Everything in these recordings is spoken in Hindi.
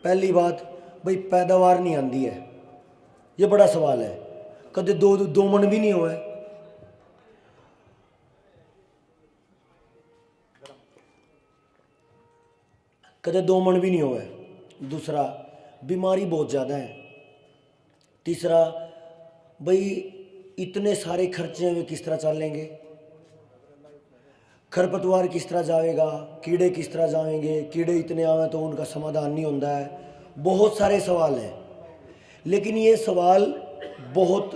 पहली बात भाई पैदावार नहीं आती है, ये बड़ा सवाल है। कदे दो मन भी नहीं हुआ है। कदे दो मन भी नहीं हुआ है। दूसरा, बीमारी बहुत ज़्यादा है। तीसरा, भाई इतने सारे खर्चे हैं, वे किस तरह चलेंगे? खरपतवार किस तरह जाएगा? कीड़े किस तरह जाएंगे? कीड़े इतने आवे तो उनका समाधान नहीं होता है। बहुत सारे सवाल हैं, लेकिन ये सवाल बहुत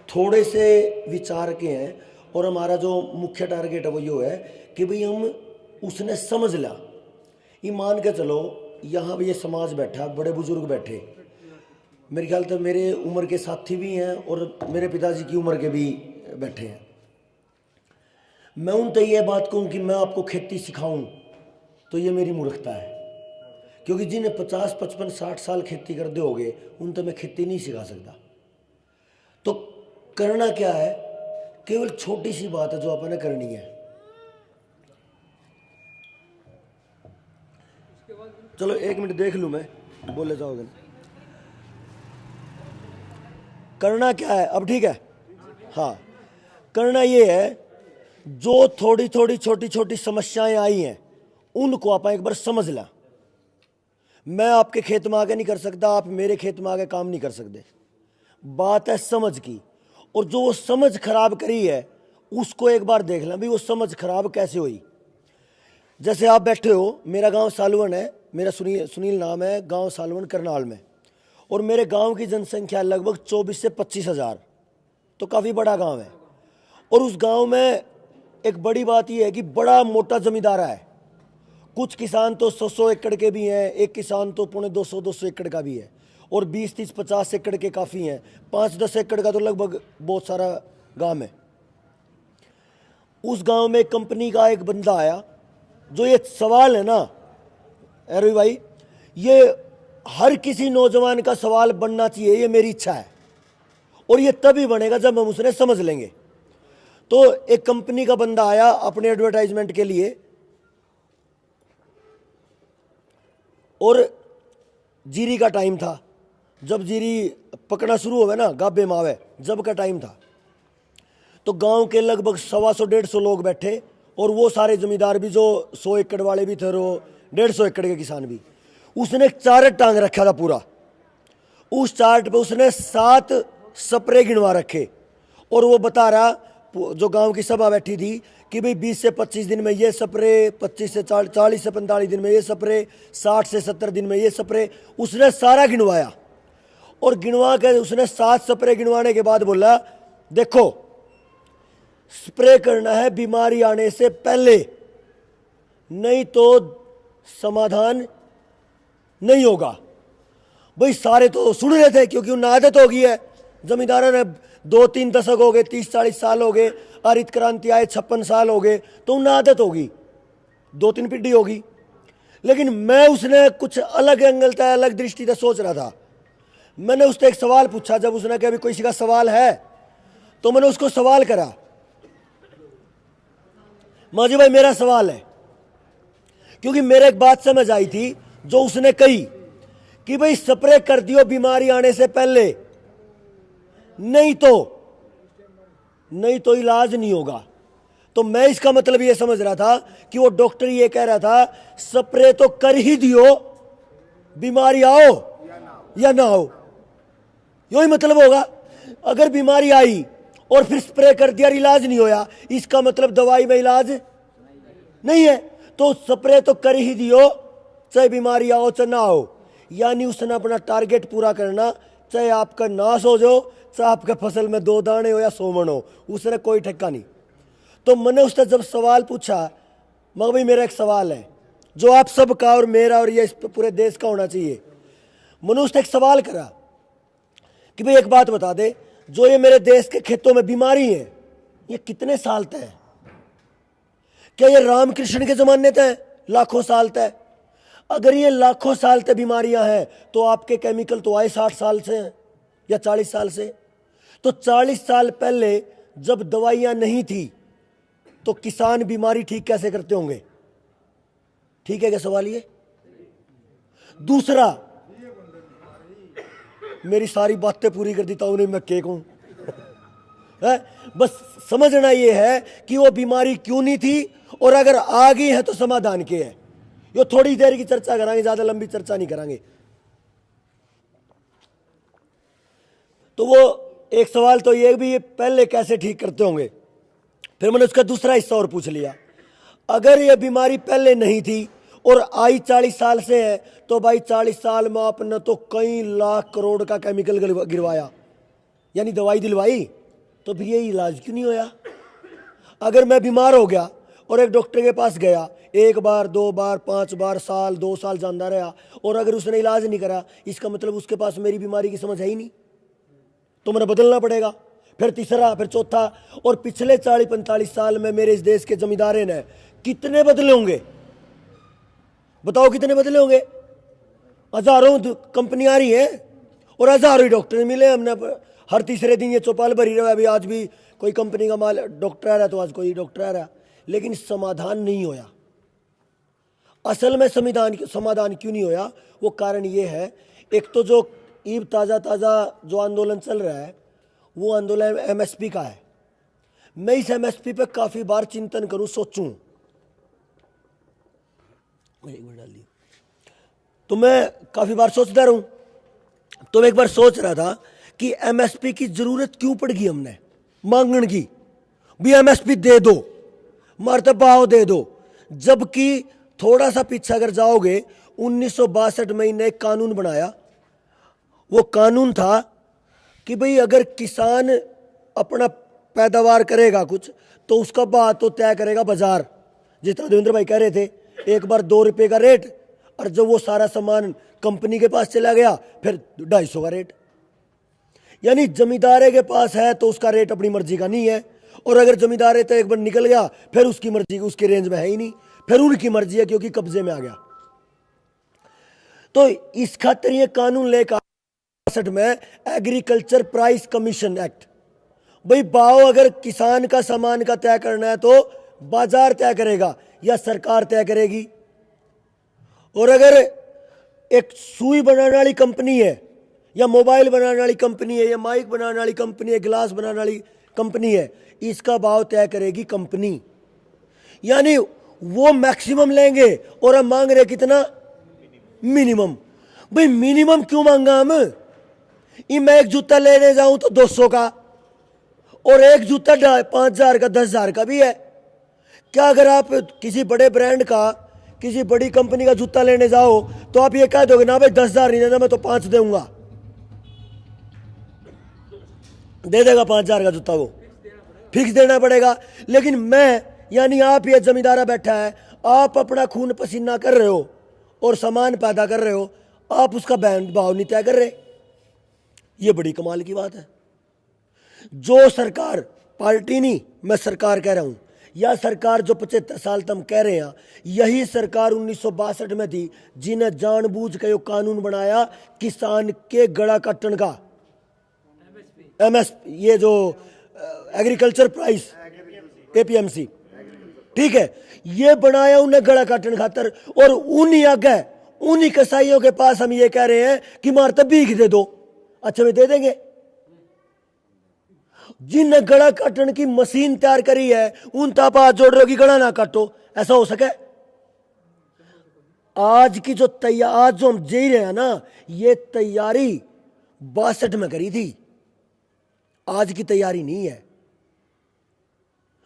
थोड़े से विचार के हैं। और हमारा जो मुख्य टारगेट है वो ये है कि भाई हम उसने समझ ला। ये मान के चलो, यहाँ भी ये समाज बैठा, बड़े बुजुर्ग बैठे, मेरे ख्याल तो मेरे उम्र के साथी भी हैं और मेरे पिताजी की उम्र के भी बैठे हैं। मैं उन तक ये बात कहूँ कि मैं आपको खेती सिखाऊं तो ये मेरी मूर्खता है, क्योंकि जिन्हें 50, 55, 60 साल खेती कर दोगे उन तो मैं खेती नहीं सिखा सकता। तो करना क्या है? केवल छोटी सी बात है जो आपने करनी है। चलो 1 मिनट देख लूँ, मैं बोले जाओगे। करना क्या है अब? ठीक है, हाँ, करना ये है, जो थोड़ी थोड़ी छोटी छोटी समस्याएं आई हैं उनको आप एक बार समझ ला। मैं आपके खेत में आके नहीं कर सकता, आप मेरे खेत में आके काम नहीं कर सकते। बात है समझ की। और जो वो समझ खराब करी है उसको एक बार देख लें भी वो समझ खराब कैसे हुई। जैसे आप बैठे हो, मेरा गांव सालवन है, मेरा सुनील नाम है, गांव सालवन करनाल में, और मेरे गांव की जनसंख्या लगभग 24 से 25 हज़ार, तो काफ़ी बड़ा गांव है। और उस गांव में एक बड़ी बात यह है कि बड़ा मोटा जमींदारा है। कुछ किसान तो 100 एकड़ के भी हैं, एक किसान तो 250 एकड़ का भी है, और 20, 30, 50 एकड़ के काफ़ी हैं। 5-10 एकड़ का तो लगभग बहुत सारा गांव है। उस गांव में कंपनी का एक बंदा आया। जो ये सवाल है ना रवि भाई, ये हर किसी नौजवान का सवाल बनना चाहिए, ये मेरी इच्छा है। और ये तभी बनेगा जब हम उसने समझ लेंगे। तो एक कंपनी का बंदा आया अपने एडवर्टाइजमेंट के लिए, और जीरी का टाइम था। जब जीरी पकना शुरू होवे ना, गाबे मावे, जब का टाइम था, तो गांव के लगभग 125-150 लोग बैठे, और वो सारे जमींदार भी, जो 100 एकड़ वाले भी थे और 150 एकड़ के किसान भी। उसने एक चार्ट टांग रखा था पूरा। उस चार्ट पे उसने 7 स्प्रे गिनवा रखे, और वो बता रहा, जो गांव की सभा बैठी थी, कि भाई 20 से 25 दिन में ये स्प्रे, 25 से 40 से 45 दिन में ये स्प्रे, 60 से 70 दिन में ये स्प्रे। उसने सारा गिनवाया, और गिनवा के उसने 7 स्प्रे गिनवाने के बाद बोला, देखो स्प्रे करना है बीमारी आने से पहले, नहीं तो समाधान नहीं होगा। भाई सारे तो सुन रहे थे, क्योंकि उन्हें आदत हो गई है। जमींदारों ने 2-3 दशक हो गए, 30-40 साल हो गए, हरित क्रांति आए 56 साल हो गए, तो उन्हें आदत होगी, 2-3 पीढ़ी होगी। लेकिन मैं उसने कुछ अलग एंगल था, अलग दृष्टि से सोच रहा था। मैंने उससे एक सवाल पूछा। जब उसने कहा भी कोई का सवाल है, तो मैंने उसको सवाल करा, माजी भाई मेरा सवाल है, क्योंकि मेरे एक बात समझ आई थी जो उसने कही कि भाई स्प्रे कर दियो बीमारी आने से पहले, नहीं तो इलाज नहीं होगा। तो मैं इसका मतलब ये समझ रहा था कि वो डॉक्टर ये कह रहा था स्प्रे तो कर ही दियो, बीमारी आओ या ना हो, यही मतलब होगा। अगर बीमारी आई और फिर स्प्रे कर दिया, इलाज नहीं होया, इसका मतलब दवाई में इलाज नहीं है। तो स्प्रे तो कर ही दियो, चाहे बीमारी आओ चाहे ना हो। यानी उसने अपना टारगेट पूरा करना, चाहे आपका नाश हो जाओ, चाहे आपके फसल में 2 दाने हो या 100 मन हो, उसने कोई ठक्का नहीं। तो मैंने उससे जब सवाल पूछा, मगर भाई मेरा एक सवाल है जो आप सबका और मेरा और ये इस पूरे देश का होना चाहिए। मैंने उससे एक सवाल करा कि भाई एक बात बता दे, जो ये मेरे देश के खेतों में बीमारी है, ये कितने साल तक है? क्या ये रामकृष्ण के जमाने तक है, लाखों साल तक? अगर ये लाखों साल तक बीमारियां हैं, तो आपके केमिकल तो आए 60 साल से हैं या 40 साल से। तो 40 साल पहले जब दवाइयां नहीं थी, तो किसान बीमारी ठीक कैसे करते होंगे? ठीक है क्या सवाल ये? दूसरा, मेरी सारी बातें पूरी कर देता हूँ, नहीं मैं के कहूँ है। बस समझना ये है कि वो बीमारी क्यों नहीं थी, और अगर आ गई है तो समाधान के है। ये थोड़ी देर की चर्चा करांगे, ज्यादा लंबी चर्चा नहीं करांगे। तो वो एक सवाल तो ये भी, ये पहले कैसे ठीक करते होंगे। फिर मैंने उसका दूसरा हिस्सा और पूछ लिया, अगर ये बीमारी पहले नहीं थी और आई 40 साल से है, तो भाई 40 साल में आपने तो कई लाख करोड़ का केमिकल गिरवाया, यानी दवाई दिलवाई, तो फिर ये इलाज क्यों नहीं होया। अगर मैं बीमार हो गया और एक डॉक्टर के पास गया, 1 बार 2 बार 5 बार, साल 2 साल जानता रहा, और अगर उसने इलाज नहीं करा, इसका मतलब उसके पास मेरी बीमारी की समझ है ही नहीं, तो मैंने बदलना पड़ेगा। फिर तीसरा, फिर चौथा। और पिछले 40-45 साल में मेरे इस देश के जमींदारे ने कितने बदले होंगे, बताओ कितने बदले होंगे। हजारों कंपनी आ रही है और हजारों डॉक्टर मिले। हमने हर तीसरे दिन ये चौपाल भरी रहा है, अभी आज भी कोई कंपनी का माल डॉक्टर आ रहा है, तो आज कोई डॉक्टर आ रहा है, लेकिन समाधान नहीं होया। असल में समाधान क्यों नहीं होया, वो कारण ये है, एक तो जो ईब ताज़ा जो आंदोलन चल रहा है, वो आंदोलन एमएसपी का है। मैं इस एमएसपी पे काफ़ी बार चिंतन करूं, सोचूं, तो मैं काफ़ी बार सोचता रहूं। तो मैं एक बार सोच रहा था कि एमएसपी की ज़रूरत क्यों पड़ गई हमने मांगने की, भी एमएसपी दे दो, मर्तबाव दे दो। जबकि थोड़ा सा पीछे अगर जाओगे, 1962 में इन्हें एक कानून बनाया। वो कानून था कि भाई अगर किसान अपना पैदावार करेगा कुछ, तो उसका भाव तो तय करेगा बाजार। जितना देवेंद्र भाई कह रहे थे, एक बार 2 रुपये का रेट, और जब वो सारा सामान कंपनी के पास चला गया, फिर 250 का रेट। यानी जमींदारे के पास है तो उसका रेट अपनी मर्जी का नहीं है, और अगर जमींदारे तो एक बार निकल गया, फिर उसकी मर्जी, उसके रेंज में है ही नहीं, फिर उनकी मर्जी है क्योंकि कब्जे में आ गया। तो इस खातिर ये कानून लेकर में एग्रीकल्चर प्राइस कमीशन एक्ट, भाई भाव अगर किसान का सामान का तय करना है तो बाजार तय करेगा या सरकार तय करेगी। और अगर एक सुई बनाने वाली कंपनी है, या मोबाइल बनाने वाली कंपनी है, या माइक बनाने वाली कंपनी है, गिलास बनाने वाली कंपनी है, इसका भाव तय करेगी कंपनी। यानी वो मैक्सिमम लेंगे और हम मांग रहे कितना, मिनिमम। भाई मिनिमम क्यों मांगा हम। मैं एक जूता लेने जाऊं तो 200 का, और एक जूता 5,000 का 10,000 का भी है। क्या अगर आप किसी बड़े ब्रांड का, किसी बड़ी कंपनी का जूता लेने जाओ, तो आप ये कह दोगे ना भाई 10,000 नहीं देना, मैं तो 5 दूंगा, दे देगा 5,000 का जूता, वो फिक्स देना पड़ेगा। लेकिन मैं, यानी आप, ये जमींदारा बैठा है, आप अपना खून पसीना कर रहे हो और सामान पैदा कर रहे हो, आप उसका भाव नहीं तय कर रहे। ये बड़ी कमाल की बात है। जो सरकार, पार्टी नहीं, मैं सरकार कह रहा हूं, या सरकार जो 75 साल तक कह रहे हैं, यही सरकार 1962 में थी जिन्हें जानबूझ के कानून बनाया किसान के गड़ा काटने का, एमएसपी, ये जो एग्रीकल्चर प्राइस, एपीएमसी, ठीक है, ये बनाया उन्हें गड़ा काटने खातर। और उन्हीं आगे, उन्हीं कसाईयों के पास हम ये कह रहे हैं कि मारते भीख दे दो, अच्छा वे दे देंगे। जिन गड़ा काटने की मशीन तैयार करी है, उन ताप हाथ जोड़ रहे हो कि गड़ा ना काटो, ऐसा हो सके। आज की जो आज जो हम जी रहे हैं ना, ये तैयारी 62 में करी थी, आज की तैयारी नहीं है।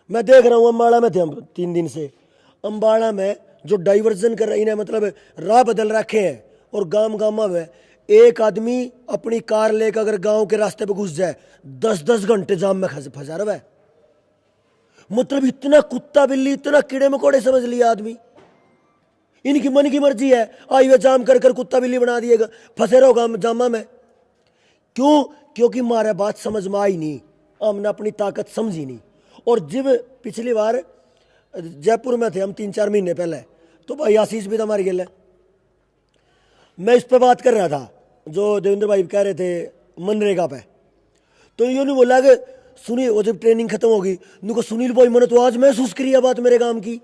मैं देख रहा हूं, अम्बाड़ा में थे हम 3 दिन से, अम्बाड़ा में जो डाइवर्जन कर रही है, मतलब राह बदल रखे हैं, और गांव में एक आदमी अपनी कार लेकर अगर गांव के रास्ते पे घुस जाए, 10-10 घंटे जाम में फंसा रहा है। मतलब इतना कुत्ता बिल्ली, इतना कीड़े मकोड़े समझ लिया आदमी। इनकी मन की मर्जी है, हाईवे जाम कर कुत्ता बिल्ली बना दिएगा, फंसे रहो जामा में। क्यों? क्योंकि हमारे बात समझ में आई नहीं, हमने अपनी ताकत समझी नहीं। और जब पिछली बार जयपुर में थे हम 3-4 महीने पहले, तो भाई आशीष भी था हमारी गल है, मैं इस पे बात कर रहा था जो देवेंद्र भाई कह रहे थे मनरेगा पे। तो इन्होंने बोला कि सुनिए, वो जब ट्रेनिंग खत्म होगी, नुको सुनील भाई मैंने तो आज महसूस करी है बात मेरे काम की।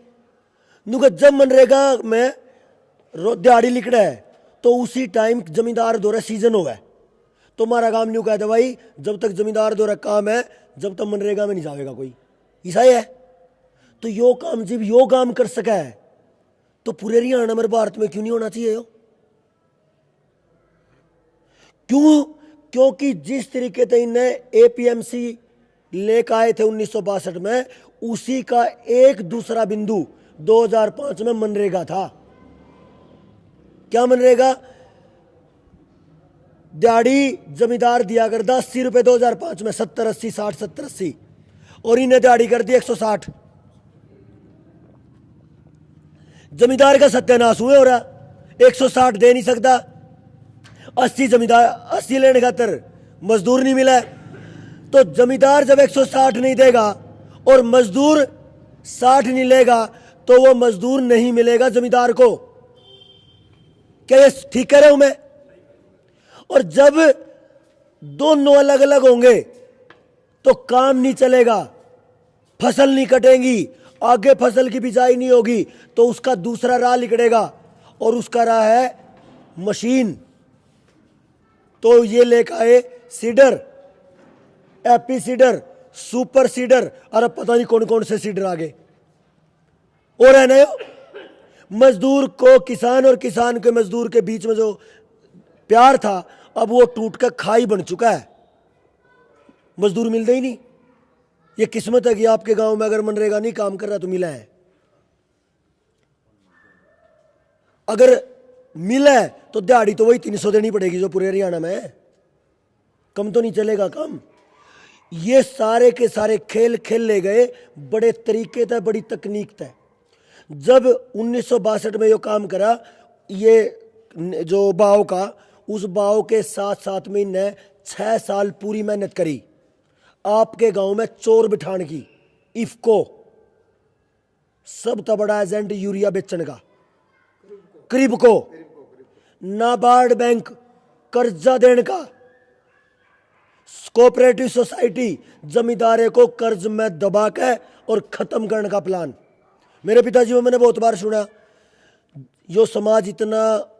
नुको जब मनरेगा में दिहाड़ी लिख रहा है, तो उसी टाइम जमींदार दौरा सीजन हुआ है, तो हमारा काम नहीं कहता भाई जब तक जमींदार द्वारा काम है जब तक मनरेगा में नहीं जाएगा कोई, ऐसा ही है। तो यो काम जब यो काम कर सका है तो पूरे हरियाणा में भारत में क्यों नहीं होना चाहिए यो? क्यों? क्योंकि जिस तरीके से इन्हें एपीएमसी लेकर आए थे 1962 में, उसी का एक दूसरा बिंदु 2005 में मनरेगा था। क्या मनरेगा? दिहाड़ी जमींदार दिया करता 80 रुपए 2005 में, 70 80 60 70 80, और इन्हें दिहाड़ी कर दी 160। जमींदार का सत्यानाश हुए हो रहा, 160 दे नहीं सकता, 80 जमींदार 80 लेने खातर मजदूर नहीं मिला। तो जमींदार जब 160 नहीं देगा और मजदूर 60 नहीं लेगा तो वो मजदूर नहीं मिलेगा जमींदार को। क्या ये ठीक कह रहा हूं मैं? और जब दोनों अलग अलग होंगे तो काम नहीं चलेगा, फसल नहीं कटेंगी, आगे फसल की बिजाई नहीं होगी, तो उसका दूसरा राह निकलेगा और उसका राह है मशीन। तो ये लेकर आए cedar, AP cedar, super seeder, और अब पता नहीं कौन कौन से सीडर आगे और है ना। मजदूर को किसान और किसान के मजदूर के बीच में जो प्यार था अब वो टूट कर खाई बन चुका है, मजदूर मिलते ही नहीं। ये किस्मत है कि आपके गांव में अगर मनरेगा नहीं काम कर रहा तो मिला है, अगर मिला है तो दिहाड़ी तो वही 300 देनी पड़ेगी जो पूरे हरियाणा में है, कम तो नहीं चलेगा काम। ये सारे के सारे खेल खेल ले गए बड़े तरीके थे, बड़ी तकनीक थे। जब 1962 में ये काम करा, ये जो बाव का, उस बाव के साथ साथ में इन्हें 6 साल पूरी मेहनत करी आपके गांव में चोर बिठान की। इफको सब तो बड़ा एजेंट यूरिया बेचने का, करीब को नाबार्ड बैंक कर्जा देने का, कोऑपरेटिव सोसाइटी जमींदारे को कर्ज में दबा के और खत्म करने का प्लान। मेरे पिताजी को मैंने बहुत बार सुना, यो समाज इतना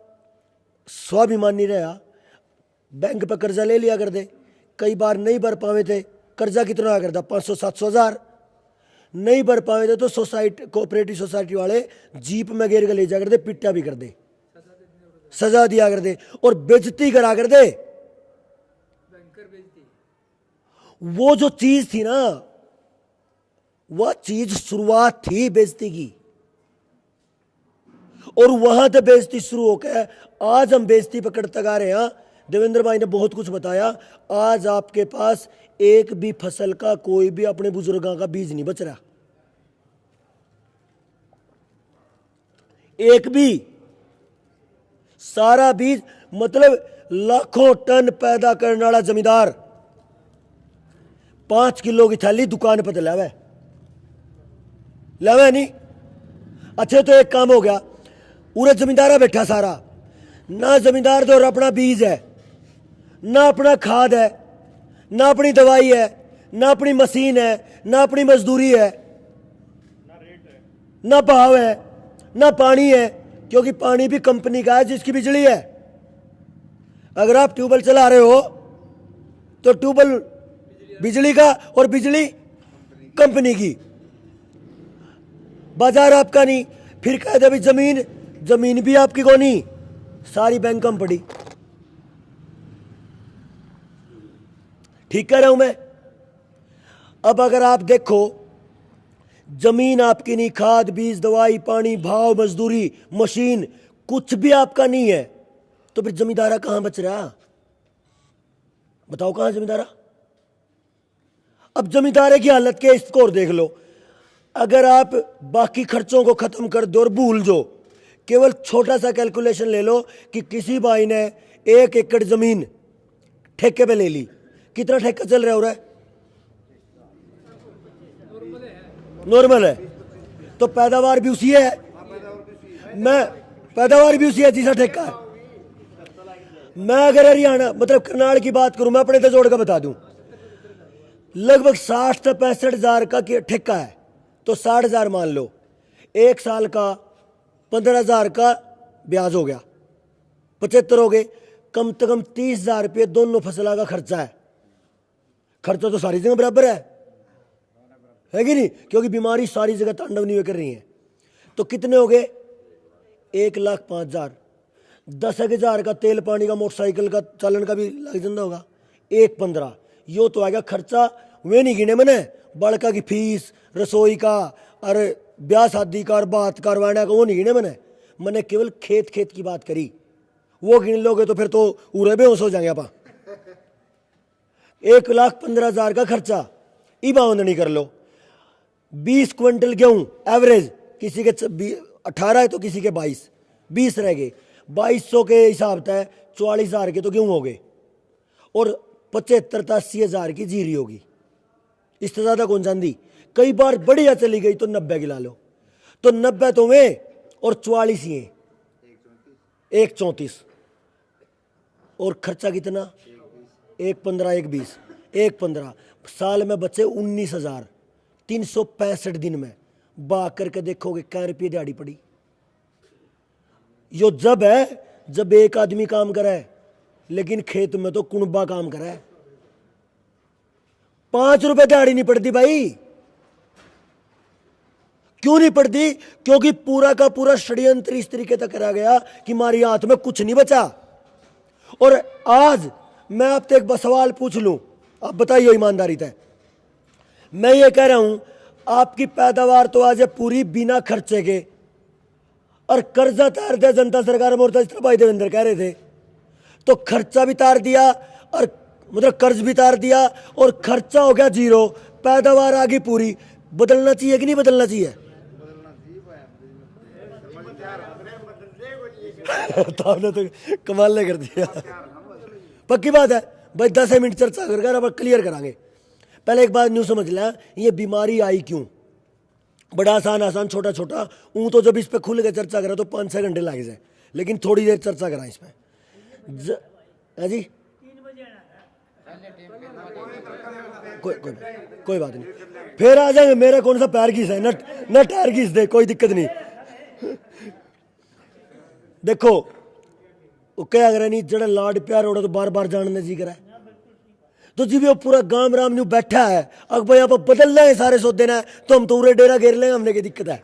स्वाभिमानी रहा, बैंक पर कर्जा ले लिया कर दे, कई बार नहीं भर पावे थे, कर्जा कितना आ करता 500 700 हज़ार, नहीं भर पावे थे तो सोसाइटी कोऑपरेटिव सोसाइटी वाले जीप में घेर के ले जा कर दे, पिट्टा भी कर दे, सजा दिया कर दे और बेइज्जती करा कर दे। वो जो चीज थी ना, वह चीज शुरुआत थी बेइज्जती की, और वहां से बेइज्जती शुरू होकर आज हम बेइज्जती पकड़ते आ रहे हैं। देवेंद्र भाई ने बहुत कुछ बताया। आज आपके पास एक भी फसल का कोई भी अपने बुजुर्गों का बीज नहीं बच रहा, एक भी। सारा बीज मतलब लाखों टन पैदा करने वाला जमींदार 5 किलो की थैली दुकान पर लावे नहीं। अच्छे तो एक काम हो गया, पूरे जमींदारा बैठा सारा, ना जमींदार तो अपना बीज है, ना अपना खाद है, ना अपनी दवाई है, ना अपनी मशीन है, ना अपनी मजदूरी है, ना भाव है, ना पानी है, क्योंकि पानी भी कंपनी का है जिसकी बिजली है। अगर आप ट्यूबवेल चला रहे हो तो ट्यूबवेल बिजली का और बिजली कंपनी की, बाजार आपका नहीं। फिर कह दे भी जमीन भी आपकी को नहीं, सारी बैंक में पड़ी। ठीक कह रहा हूं मैं? अब अगर आप देखो जमीन आपकी नहीं, खाद बीज दवाई पानी भाव मजदूरी मशीन कुछ भी आपका नहीं है, तो फिर जमींदारा कहां बच रहा? बताओ कहां जमींदारा? अब जमींदारे की हालत के इसको और देख लो। अगर आप बाकी खर्चों को खत्म कर दो और भूल जो, केवल छोटा सा कैलकुलेशन ले लो कि किसी भाई ने 1 एकड़ जमीन ठेके पे ले ली, कितना ठेका चल रहा है? नॉर्मल है, तो पैदावार भी उसी है, पैदावार भी उसी है जैसा ठेका है। मैं अगर हरियाणा मतलब करनाल की बात करूं, मैं अपने से जोड़ कर बता दूं, लगभग 60 से 65 हजार का ठेका है, तो 60 हजार मान लो, 1 साल का 15 हजार का ब्याज हो गया, 75 हो गए। कम से कम 30,000 रुपये दोनों फसलों का खर्चा है। खर्चा तो सारी जगह बराबर है कि नहीं, क्योंकि बीमारी सारी जगह तांडव नहीं कर रही है। तो कितने हो गए? 1,05,000। 10,000 का तेल पानी का मोटरसाइकिल का चालन का भी लग जाता होगा। 1,15 यो तो आएगा खर्चा। वे नहीं गिने मैंने बड़का की फीस, रसोई का, अरे ब्याह शादी का और बात करवाने का, वो नहीं गिने मैंने केवल खेत की बात करी। वो गिन लोगे तो फिर तो उरे बेहोश हो जाएंगे आप। 1,15,000 का खर्चा इब आमदनी कर लो। 20 क्विंटल गेहूं एवरेज, किसी के 18 है तो किसी के 20 रह गए। 2200 के हिसाब से 44,000 के तो गेहूं हो गए और 75-80,000 की जीरी होगी। इससे ज्यादा कौन जानती। कई बार बढ़िया चली गई तो 90 गिला लो, तो 90 तो में और 44 ही है, 1,34 और खर्चा कितना? 1,15 1,20 1,15 साल में बचे 19,000। 365 दिन में बा करके देखोगे क्या रुपये दिहाड़ी पड़ी। यो जब है जब एक आदमी काम करे, लेकिन खेत में तो कुणबा काम करे। 5 रुपए दिहाड़ी नहीं पड़ती भाई। क्यों नहीं पड़ती? क्योंकि पूरा का पूरा षड्यंत्र इस तरीके तक करा गया कि हमारी हाथ में कुछ नहीं बचा। और आज मैं आपसे एक सवाल पूछ लूं, आप बताइए ईमानदारी से। मैं ये कह रहा हूं आपकी पैदावार तो आज है पूरी बिना खर्चे के, और कर्जा तार दिया जनता सरकार मोर्चा, इस तरह भाई देवेंद्र कह रहे थे। तो खर्चा भी तार दिया और मतलब कर्ज भी तार दिया और खर्चा हो गया जीरो, पैदावार आ गई पूरी। बदलना चाहिए कि नहीं बदलना चाहिए? तो आपने तो कमाल कर दिया। पक्की बात है भाई, 10 मिनट चर्चा कर अब क्लियर करांगे। पहले एक बात न्यू समझ लें, ये बीमारी आई क्यों? बड़ा आसान छोटा तो जब इस पे खुल के चर्चा करें तो 5-6 घंटे लग जाए, लेकिन थोड़ी देर चर्चा करा इस पे। है जी, कोई बात नहीं, फिर आ जाएंगे। मेरा कौन सा पैर घिस है, न टायर घिस दे, कोई दिक्कत नहीं। देखो वो क्या अगर नहीं जड़ा लाड प्यार हो तो बार बार जानने जी करा। तो जी भी वो पूरा गांव राम न्यू बैठा है, अब भाई आप बदलना है सारे सौदे ना, तो हम तो उरे डेरा घेर लेंगे, हमने की दिक्कत है।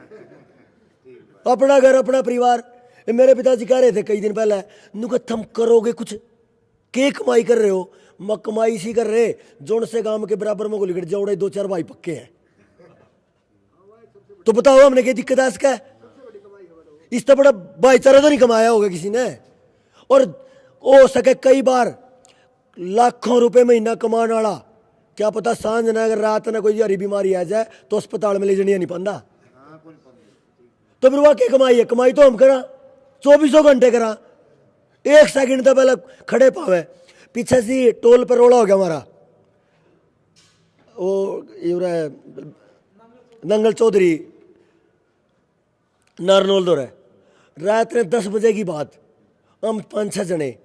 अपना घर अपना परिवार। मेरे पिताजी कह रहे थे कई दिन पहले, नुका तुम करोगे कुछ, के कमाई कर रहे हो? मैं कमाई इसी कर रहे जोन से गांव के बराबर में गोली जोड़े 2-4 भाई पक्के हैं। तो बताओ हमने क्या दिक्कत है इसका? इससे बड़ा भाईचारा तो नहीं कमाया होगा किसी ने। और हो सके कई बार लाखों रुपए महीना कमाने वाला, क्या पता सांझ ना अगर रात ना कोई हरी बीमारी आ जाए तो अस्पताल में ले जाने नहीं पाता। तो फिर वह क्या कमाई है? कमाई तो हम करा 24 घंटे करा, 1 सेकंड तो पहले खड़े पावे। पीछे से टोल पर रोड़ा हो गया हमारा, वो नंगल चौधरी नारनौल दो है। रात ने 10 बजे की बात, हम 5-6 जने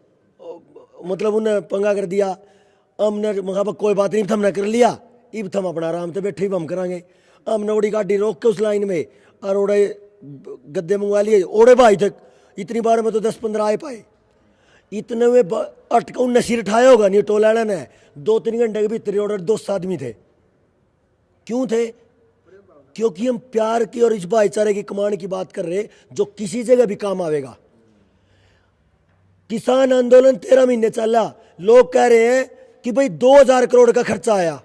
मतलब उन्हें पंगा कर दिया। हमने महा कोई बात नहीं, हमने कर लिया, इब हम अपना आराम से बैठे हम करांगे। हमने ओड़ी गाड़ी रोक के उस लाइन में और ओड़े गद्दे मंगवा लिए। ओड़े भाई तक इतनी बार में तो 10-15 आए पाए। इतने में अटका उनने सिर उठाया होगा नहीं टोल वाला ने। 2-3 घंटे के भीतर ओड़े 200 आदमी थे। क्यों थे? क्योंकि हम प्यार की और इस भाईचारे की कमान की बात कर रहे जो किसी जगह भी काम आवेगा। किसान आंदोलन 13 महीने चला, लोग कह रहे हैं कि भाई 2,000 करोड़ का खर्चा आया।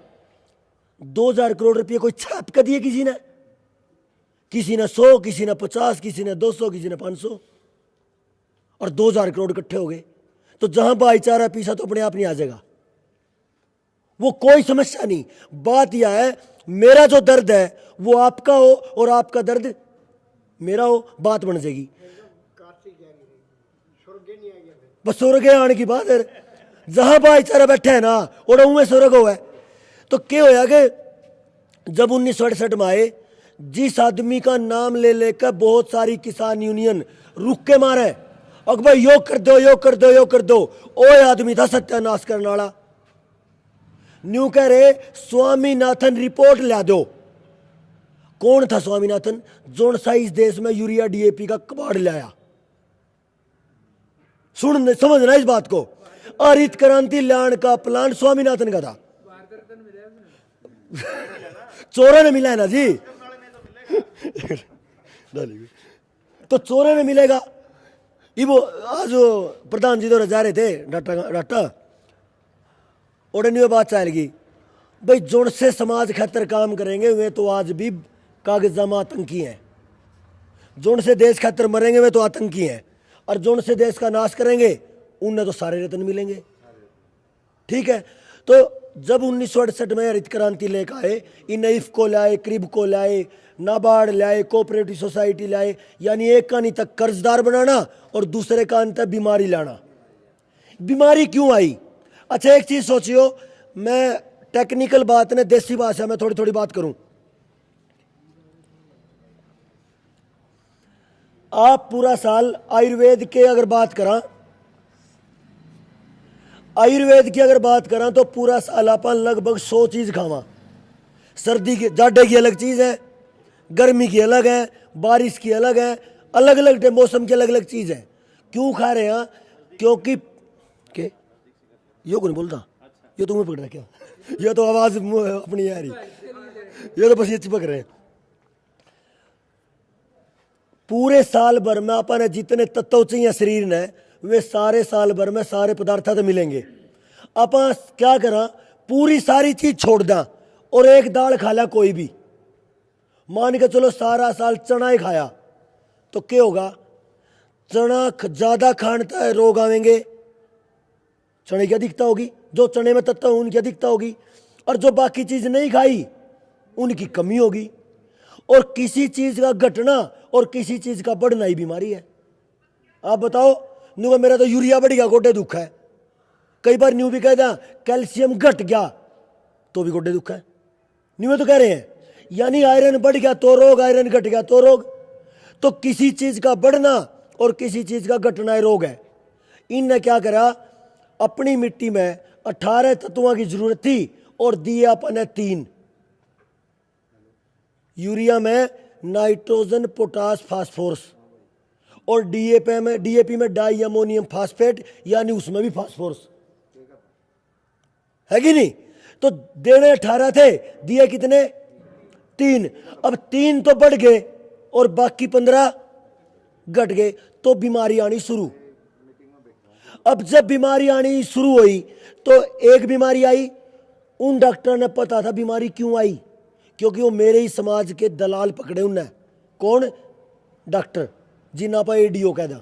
2,000 करोड़ रुपये कोई छाप कर दिए किसी ने? किसी ने 100, किसी ने 50, किसी ने 200, किसी ने 500, और 2,000 करोड़ इकट्ठे हो गए। तो जहां भाईचारा पीछा तो अपने आप नहीं आ जाएगा, वो कोई समस्या नहीं। बात यह है मेरा जो दर्द है वो आपका हो और आपका दर्द मेरा हो, बात बन जाएगी। बस स्वर्ग आने की बात है। जहां भाईचारा बैठा है ना और उनमें स्वर्ग हुआ है। तो क्या होया कि जब 1968 में आए, जिस आदमी का नाम ले लेकर बहुत सारी किसान यूनियन रुक के मारे, अब भाई यो कर दो यो कर दो यो कर दो, ओ आदमी था सत्यानाश करने वाला। न्यू कह रहे स्वामीनाथन रिपोर्ट ला दो। कौन था स्वामीनाथन? जोन सा इस देश में यूरिया डीएपी का कबाड़ लाया। सुन समझना इस बात को। हरित क्रांति लाने का प्लान स्वामीनाथन का था। चोरों ने मिला है ना जी। तो चोरों ने मिलेगा। ये वो आज प्रधान जी तो जा रहे थे डाटा और बात चलेगी भाई, जोड़ से समाज खातर काम करेंगे वे तो आज भी कागजामा आतंकी हैं, जोड़ से देश खातर मरेंगे वे तो आतंकी हैं, और जोड़ से देश का नाश करेंगे उन्हें तो सारे रत्न मिलेंगे। ठीक है, तो जब 1968 में हरित क्रांति लेकर आए, इन इफ को लाए, क्रिब को लाए, नाबार्ड लाए, कोऑपरेटिव सोसाइटी लाए, यानी एक कानी तक कर्जदार बनाना और दूसरे कान तक बीमारी लाना। बीमारी क्यों आई? अच्छा एक चीज सोचियो, मैं टेक्निकल बात ने देसी भाषा में थोड़ी थोड़ी बात करूं। आप पूरा साल आयुर्वेद के अगर बात करा, आयुर्वेद की अगर बात करा तो पूरा साल अपन लगभग 100 चीज खावा। सर्दी की जाड़े की अलग चीज है, गर्मी की अलग है, बारिश की अलग है, अलग अलग मौसम की अलग अलग चीज है। क्यों खा रहे हैं? क्योंकि के यो कौन बोलता, ये तुम्हें पकड़ रहा क्या? ये तो आवाज अपनी आ रही, ये तो बस ये चिपक रहे हैं। पूरे साल भर में अपन जितने तत्व चाहिए शरीर ने, वे सारे साल भर में सारे पदार्थ तो मिलेंगे। अपन क्या करा, पूरी सारी चीज छोड़ दा और एक दाल खा ला कोई भी, मान के चलो सारा साल चना ही खाया, तो क्या होगा? चना ज्यादा खाने रोग आवेंगे, चने की अधिकता होगी, जो चने में तत्व उनकी अधिकता होगी, और जो बाकी चीज नहीं खाई उनकी कमी होगी। और किसी चीज का घटना और किसी चीज का बढ़ना ही बीमारी है। आप बताओ, न्यू मेरा तो यूरिया बढ़ गया गोडे दुख है, कई बार न्यू भी कहता कैल्शियम घट गया तो भी गोडे दुख है, न्यू तो कह रहे हैं। यानी आयरन बढ़ गया तो रोग, आयरन घट गया तो रोग। तो किसी चीज का बढ़ना और किसी चीज का घटना रोग है। इनने क्या करा, अपनी मिट्टी में 18 तत्वों की जरूरत थी और दिए अपन 3। यूरिया में नाइट्रोजन, पोटास, फास्फोरस, और डीएपी में डाई अमोनियम फास्फेट, यानी उसमें भी फास्फोरस है कि नहीं? तो देने 18 थे, दिए कितने? 3। अब 3 तो बढ़ गए और बाकी 15 घट गए, तो बीमारी आनी शुरू। अब जब बीमारी आनी शुरू हुई तो एक बीमारी आई, उन डॉक्टर ने पता था बीमारी क्यों आई, क्योंकि वो मेरे ही समाज के दलाल पकड़े उन्हें। कौन? डॉक्टर जिन्ना पर एडीओ कहदा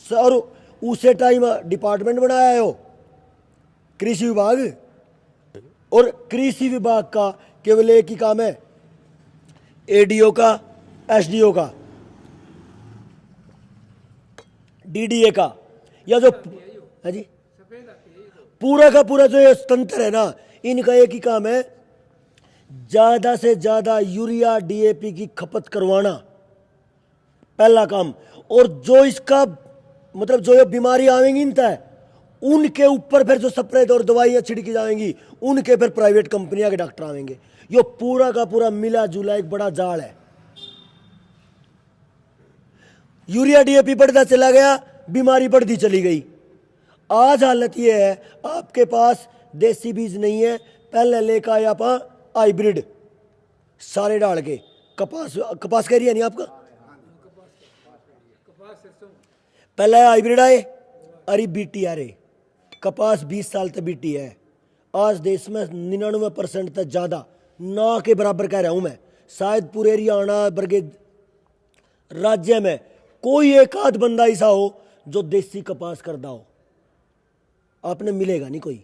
सर, उसे टाइम डिपार्टमेंट बनाया हो कृषि विभाग, और कृषि विभाग का केवल एक ही काम है, एडीओ का, एसडीओ का, डीडीए का, या जो है जी पूरा का पूरा जो ये तंत्र है ना, इनका एक ही काम है, ज्यादा से ज्यादा यूरिया डीएपी की खपत करवाना, पहला काम। और जो इसका मतलब जो ये बीमारी आवेंगी इनता है, उनके ऊपर फिर जो स्प्रे और दवाइयां छिड़की जाएंगी, उनके फिर प्राइवेट कंपनियां के डॉक्टर आवेंगे। ये पूरा का पूरा मिला जुला एक बड़ा जाल है। यूरिया डीएपी बढ़ता चला गया, बीमारी बढ़ती चली गई। आज हालत ये है, आपके पास देसी बीज नहीं है, पहले लेकर आया आप हाइब्रिड सारे डाल के, कपास कह रही है नहीं आपका, पहले हाइब्रिड आए, अरे बीटी आ रहे, कपास 20 साल तक बीटी है। आज देश में 99% तक ज्यादा, ना के बराबर कह रहा हूं मैं, शायद पूरे हरियाणा वर्गे राज्य में कोई एक आध बंदा ऐसा हो जो देसी कपास करता हो, आपने मिलेगा नहीं कोई।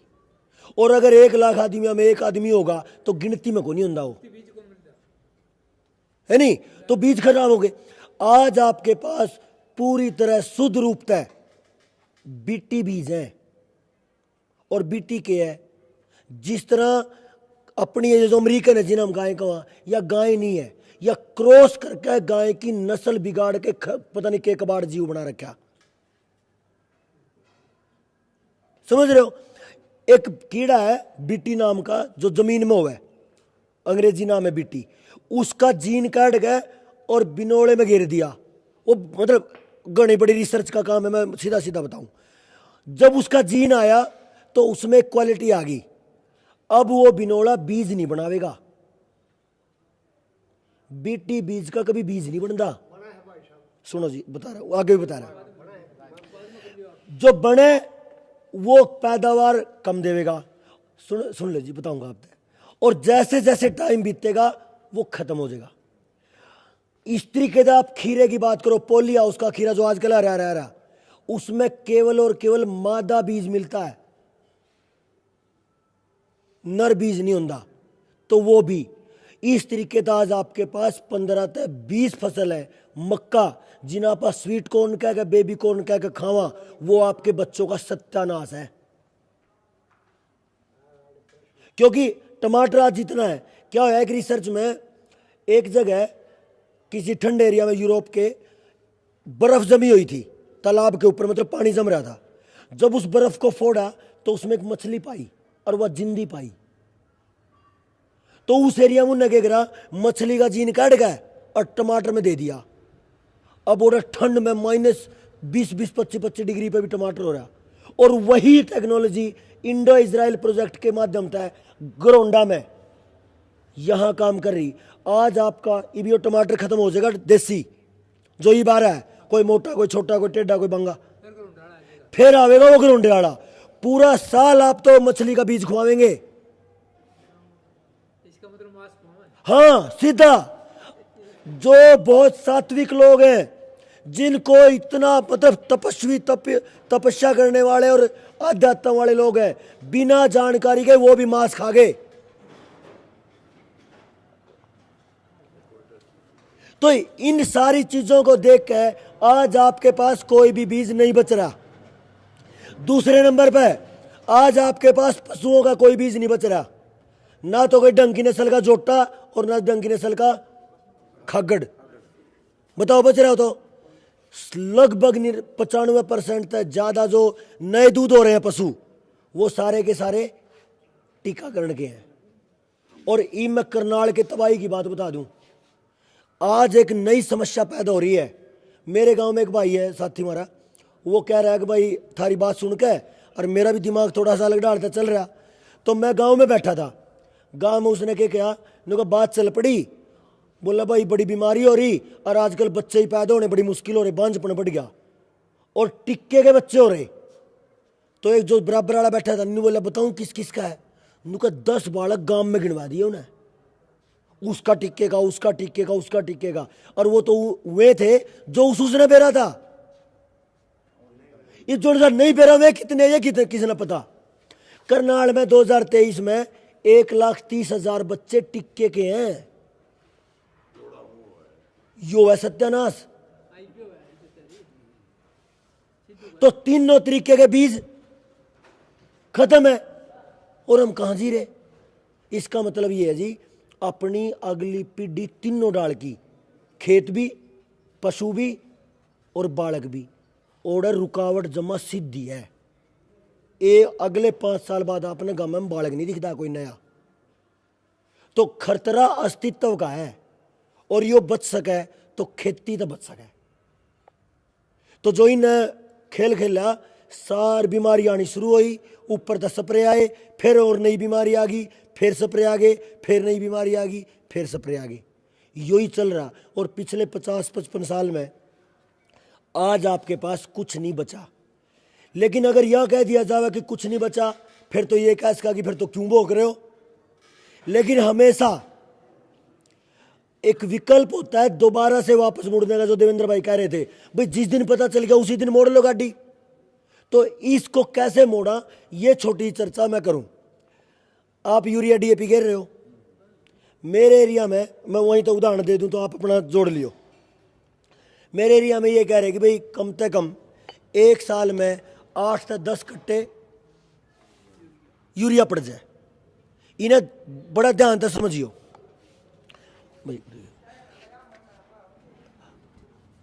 और अगर 1 लाख आदमियों में एक आदमी होगा तो गिनती में को नहीं होता हो, है नहीं? तो बीज खराब हो गए। आज आपके पास पूरी तरह शुद्ध रूपता बीटी बीज है, और बीटी के है जिस तरह अपनी ये जो अमेरिकन है जिन्हें हम गाय कहा, या गाय नहीं है, या क्रॉस करके गाय की नस्ल बिगाड़ के पता नहीं के कबाड़ जीव बना रखा। समझ रहे हो? एक कीड़ा है बीटी नाम का जो जमीन में हुआ है, अंग्रेजी नाम है बीटी, उसका जीन काट गया और बिनोले में घेर दिया। वो मतलब घनी बड़ी रिसर्च का काम है, मैं सीधा सीधा बताऊं। जब उसका जीन आया तो उसमें क्वालिटी आ गई। अब वो बिनोला बीज नहीं बनावेगा, बीटी बीज का कभी बीज नहीं बनता। सुनो जी, बता रहा हूं, आगे भी बता रहा हूं। जो बने वो पैदावार कम देवेगा। सुन ले जी, बताऊंगा आपको। और जैसे जैसे टाइम बीतेगा वो खत्म हो जाएगा। इस तरीके से आप खीरे की बात करो, पोली हाउस का खीरा जो आजकल आ रहा, उसमें केवल और केवल मादा बीज मिलता है, नर बीज नहीं होता। तो वो भी इस तरीके से आज आपके पास 15 से 20 फसल है मक्का, जिन्हें आप स्वीट कॉर्न कह के, बेबी कॉर्न कह के खावा, वो आपके बच्चों का सत्यानाश है। क्योंकि टमाटर आज जितना है, क्या है कि रिसर्च में एक जगह किसी ठंडे एरिया में यूरोप के बर्फ जमी हुई थी तालाब के ऊपर, मतलब पानी जम रहा था। जब उस बर्फ को फोड़ा तो उसमें एक मछली पाई और वह जिंदी पाई। तो उस एरिया में उन्होंने क्या करा, मछली का जीन काट गया और टमाटर में दे दिया। अब और ठंड में -20-25 डिग्री पे भी टमाटर हो रहा। और वही टेक्नोलॉजी इंडो इजराइल प्रोजेक्ट के माध्यम से गरोंडा में यहां काम कर रही। आज आपका इबियो टमाटर खत्म हो जाएगा देसी, जो ये बारह है, कोई मोटा कोई छोटा कोई टेढ़ा कोई बंगा, फिर आवेगा वो गरोंडे वाला। पूरा साल आप तो मछली का बीज खुआवेंगे। इसका मतलब मांस खुआवें। हाँ, सीधा। जो बहुत सात्विक लोग हैं, जिनको इतना मतलब तपस्वी तपस्या करने वाले और आध्यात्म वाले लोग हैं, बिना जानकारी के वो भी मांस खा गए। तो इन सारी चीजों को देख के आज आपके पास कोई भी बीज नहीं बच रहा। दूसरे नंबर पे आज आपके पास पशुओं का कोई बीज नहीं बच रहा, ना तो कोई ढंग की नस्ल का जोटा और ना ढंग की नस्ल का खग्गड़। बताओ बच रहा हो तो लगभग 95% से ज्यादा जो नए दूध हो रहे हैं पशु, वो सारे के सारे टीकाकरण के हैं। और ई मैं करनाल के तबाही की बात बता दूं, आज एक नई समस्या पैदा हो रही है। मेरे गांव में एक भाई है, साथी हमारा, वो कह रहा है कि भाई थारी बात सुन के और मेरा भी दिमाग थोड़ा सा अलग डालता चल रहा। तो मैं गांव में बैठा था, गांव में उसने क्या किया, उनका बात चल पड़ी। बोला भाई बड़ी बीमारी हो रही और आजकल बच्चे ही पैदा होने बड़ी मुश्किल हो रही, बांझपन बढ़ गया और टिक्के के बच्चे हो रहे। तो एक जो बराबर वाला बैठा था, बोला बताऊं किस किस का है। उनका 10 बालक गांव में गिनवा दिए उन्हें, उसका टिक्के का, उसका टिक्के का, उसका टिक्के का। और वो तो वे थे जो उसने बेरा था। ये जो नहीं बेरा वे कितने, ये कितने किसी ने पता। करनाल में 2023 में 1,30,000 बच्चे टिक्के के हैं। यो है सत्यानाश। तो तीनों तरीके के बीज खत्म है और हम कहां जी रहे। इसका मतलब ये है जी, अपनी अगली पीढ़ी तीनों डाल की, खेत भी, पशु भी और बालक भी, और रुकावट जमा सीधी है। ये अगले 5 साल बाद अपने गांव में बालक नहीं दिखता कोई नया। तो खतरा अस्तित्व का है और यो बच सके तो खेती तो बच सके। तो जो इन खेल खेला सार बीमारी आनी शुरू हुई, ऊपर तक स्प्रे आए, फिर और नई बीमारी आ गई, फिर स्प्रे आ गए, फिर नई बीमारी आ गई, फिर स्प्रे आ गई। यो ही चल रहा। और पिछले 50-55 साल में आज आपके पास कुछ नहीं बचा। लेकिन अगर यह कह दिया जाए कि कुछ नहीं बचा, फिर तो ये कह सका कि फिर तो क्यों भोग रहे हो। लेकिन हमेशा एक विकल्प होता है दोबारा से वापस मुड़ने का, जो देवेंद्र भाई कह रहे थे भाई जिस दिन पता चल गया उसी दिन मोड़ लो गाड़ी। तो इसको कैसे मोड़ा, ये छोटी चर्चा मैं करूं। आप यूरिया डीएपी कह रहे हो, मेरे एरिया में मैं वहीं तो उदाहरण दे दूं तो आप अपना जोड़ लियो। मेरे एरिया में ये कह रहे कि भाई कम से कम एक साल में 8 से 10 कट्टे यूरिया पड़ जाए। इन्हें बड़ा ध्यान से समझियो।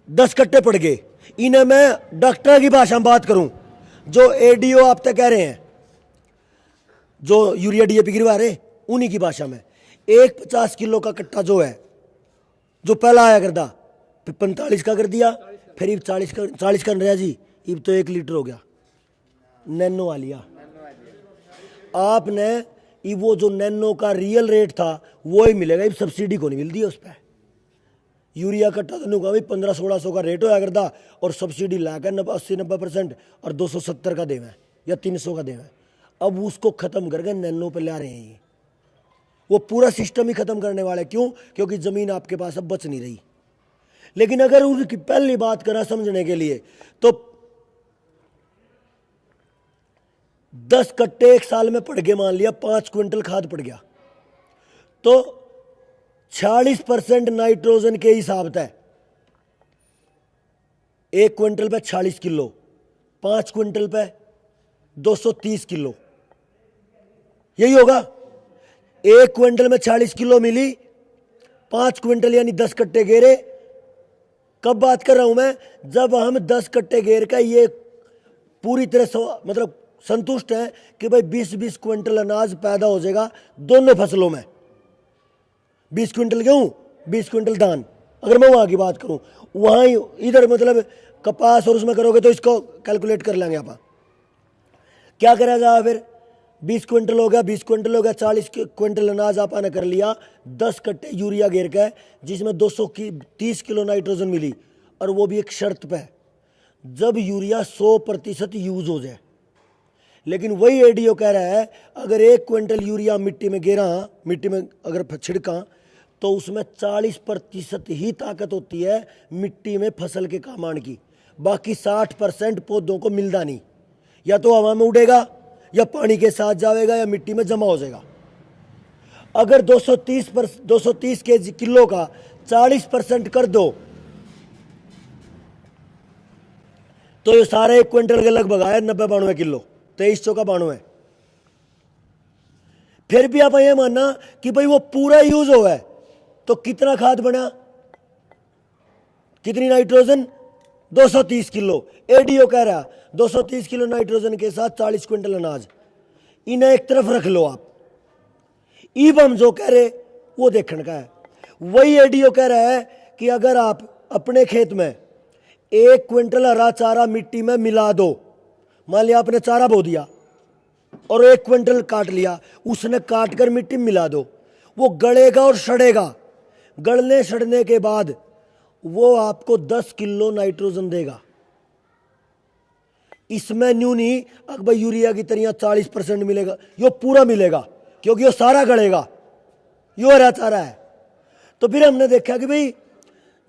10 कट्टे पड़ गए। इन्हें मैं डॉक्टर की भाषा में बात करूं, जो एडीओ आप तक कह रहे हैं, जो यूरिया डीएपी गिरवा रहे, उन्हीं की भाषा में एक 50 किलो का कट्टा जो है, जो पहला आया करता, फिर 45 का कर दिया, फिर 40 का रहा जी, अब तो 1 लीटर हो गया। नैनो आ लिया आपने। ये वो जो नैनो का रियल रेट था वो ही मिलेगा, ये सब्सिडी को नहीं मिलती है उस पर। यूरिया कट्टा तो भाई 1500-1600 का रेट होया करता और सब्सिडी लाकर 80-90% और 270 का देवे या 300 का देवे। अब उसको खत्म करके नैनो पे ला रहे हैं। ये वो पूरा सिस्टम ही खत्म करने वाले। क्यों? क्योंकि जमीन आपके पास अब बच नहीं रही। लेकिन अगर उनकी पहली बात करा समझने के लिए तो 10 कट्टे एक साल में पड़ गए, मान लिया 5 क्विंटल खाद पड़ गया तो 46% नाइट्रोजन के हिसाब से 1 क्विंटल पे 46 किलो, 5 क्विंटल पे 230 किलो, यही होगा। 1 क्विंटल में 40 किलो मिली, 5 क्विंटल यानी 10 कट्टे गेरे। कब बात कर रहा हूं मैं? जब हम 10 कट्टे गेर का ये पूरी तरह मतलब संतुष्ट है कि भाई 20-20 क्विंटल अनाज पैदा हो जाएगा दोनों फसलों में। 20 क्विंटल गेहूं, 20 क्विंटल धान। अगर मैं वहां की बात करूं, वहां इधर मतलब कपास और उसमें करोगे तो इसको कैलकुलेट कर लेंगे आप। क्या करा जाए फिर? 20 क्विंटल हो गया, 20 क्विंटल हो गया, 40 क्विंटल अनाज आपने कर लिया। 10 कट्टे यूरिया गिर के जिसमें 230 किलो नाइट्रोजन मिली, और वो भी एक शर्त पे, जब यूरिया 100% यूज हो जाए। लेकिन वही एडीओ कह रहा है अगर 1 क्विंटल यूरिया मिट्टी में गिरा, मिट्टी में अगर छिड़का तो उसमें 40% ही ताकत होती है मिट्टी में फसल के काम आने की। बाकी 60% पौधों को मिलता नहीं, या तो हवा में उड़ेगा या पानी के साथ जाएगा या मिट्टी में जमा हो जाएगा। अगर 230 किलो का 40% कर दो तो ये सारे 1 क्विंटल के लगभग आए 90-92 किलो, 23 चौका 92। फिर भी आप ये मानना कि भाई वो पूरा यूज हुआ है तो कितना खाद बना, कितनी नाइट्रोजन? 230 किलो। एडीओ कह रहा 230 किलो नाइट्रोजन के साथ 40 क्विंटल अनाज। इन्हें एक तरफ रख लो आप। ईब हम जो कह रहे वो देखने का है। वही एडीओ कह रहा है कि अगर आप अपने खेत में 1 क्विंटल हरा चारा मिट्टी में मिला दो, मान लिया आपने चारा बो दिया और 1 क्विंटल काट लिया, उसने काट कर मिट्टी में मिला दो, वो गलेगा और सड़ेगा। गलने सड़ने के बाद वो आपको 10 किलो नाइट्रोजन देगा। इसमें न्यू नहीं अब भाई यूरिया की तरह 40% मिलेगा, यो पूरा मिलेगा क्योंकि यो सारा गलेगा, यो हरा चारा है। तो फिर हमने देखा कि भाई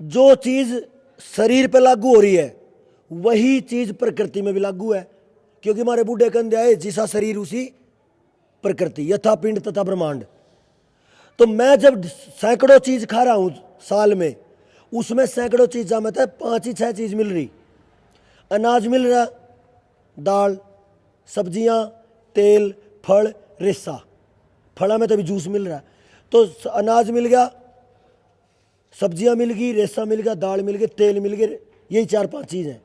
जो चीज शरीर पे लागू हो रही है वही चीज प्रकृति में भी लागू है, क्योंकि हमारे बूढ़े कंधे आए जिसा शरीर उसी प्रकृति, यथा पिंड तथा ब्रह्मांड। तो मैं जब सैकड़ों चीज खा रहा हूं साल में, उसमें सैकड़ों चीज में 5 ही 6 चीज मिल रही। अनाज मिल रहा, दाल, सब्जियां, तेल, फल, रेसा। फला में तो अभी जूस मिल रहा, तो अनाज मिल गया, सब्जियां मिल गई, रेसा मिल गया, दाल मिल गई, तेल मिल गए। यही 4-5 चीज हैं।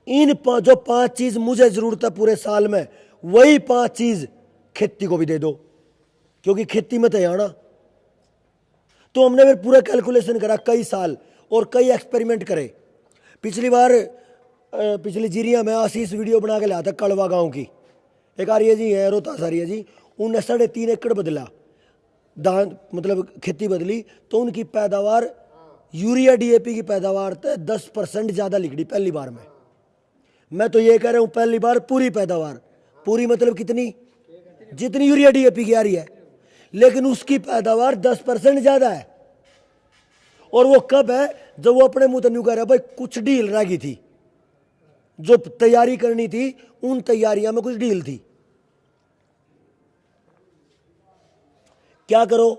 इन जो 5 चीज मुझे जरूरत है पूरे साल में, वही 5 चीज खेती को भी दे दो, क्योंकि खेती में तो है ना। तो हमने फिर पूरा कैलकुलेशन करा कई साल और कई एक्सपेरिमेंट करे। पिछली बार पिछली जीरिया में आशीष वीडियो बना के लाया था कड़वा गांव की, एक आर्य जी है रोहतास आर्य जी, उनने 3.5 एकड़ बदला धान, मतलब खेती बदली, तो उनकी पैदावार यूरिया डीएपी की पैदावार तो 10% ज़्यादा निकली पहली बार में। मैं तो ये कह रहा हूँ पहली बार पूरी पैदावार, पूरी मतलब कितनी, जितनी यूरिया डीएपी की आ रही है, लेकिन उसकी पैदावार 10% ज़्यादा है। और वो कब है? जब वो अपने मुंह तन्यू कह रहा है भाई कुछ ढील रह गई थी, जो तैयारी करनी थी उन तैयारियां में कुछ ढील थी। क्या करो,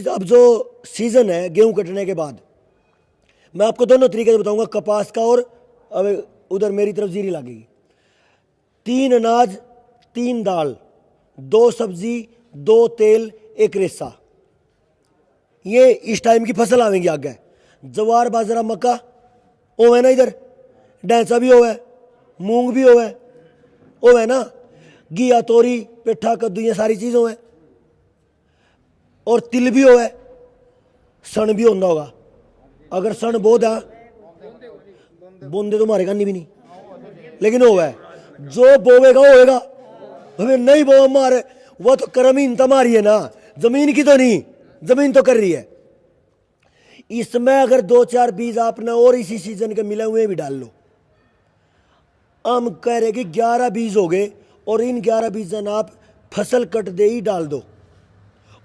अब जो सीजन है गेहूं कटने के बाद, मैं आपको दोनों तरीके से बताऊंगा, कपास का और अब उधर मेरी तरफ जीरी लगेगी। 3 अनाज, 3 दाल, 2 सब्जी, 2 तेल, 1 रेसा, ये इस टाइम की फसल आवेंगी आगे। जवार, बाजरा, मक्का ओवे ना, इधर डैंसा भी होवे, मूंग भी होवे ना, घिया, तोरी, पेठा, कद्दू, ये सारी चीज होवे, और तिल भी होवे, सन भी होता होगा। अगर सन बहुत है, बोंदे तो हमारे खानी भी नहीं, लेकिन होवे जो बोवेगा वो होएगा। हमें नहीं बोवा मारे, वो तो कर्मीन तुम्हारी है ना, जमीन की तो नहीं, जमीन तो कर रही है। इसमें अगर 2-4 बीज आपने और इसी सीजन के मिले हुए भी डाल लो, हम कह रहे कि 11 बीज हो गए, और इन 11 बीजन आप फसल कट दे ही डाल दो।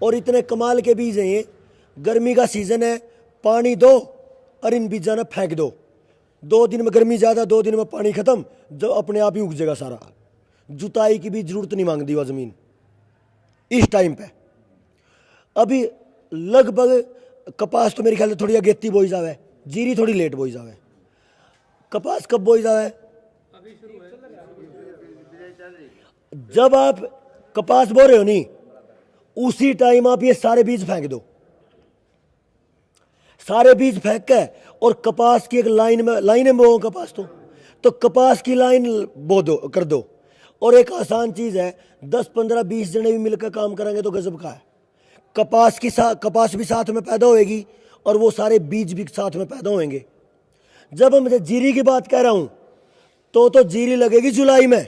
और इतने कमाल के बीज हैं ये, गर्मी का सीजन है, पानी दो और इन बीजा ने फेंक दो, 2 दिन में गर्मी ज़्यादा, 2 दिन में पानी खत्म, जो अपने आप ही उग जाएगा सारा। जुताई की भी जरूरत नहीं मांगती वह ज़मीन इस टाइम पे। अभी लगभग कपास तो मेरे ख्याल से थोड़ी अगेती बोई जावे, जीरी थोड़ी लेट बोई जावे। कपास कब बोई जावे? जब आप कपास बो रहे हो नहीं, उसी टाइम आप ये सारे बीज फेंक दो, सारे बीज फेंक के और कपास की एक लाइन में बो कपास, तो कपास की लाइन बो दो, कर दो। और एक आसान चीज है, 10-15-20 जने भी मिलकर काम करेंगे तो गजब का है। कपास भी साथ में पैदा होएगी और वो सारे बीज भी साथ में पैदा होंगे। जब हम जीरी की बात कह रहा हूं, तो जीरी लगेगी जुलाई में,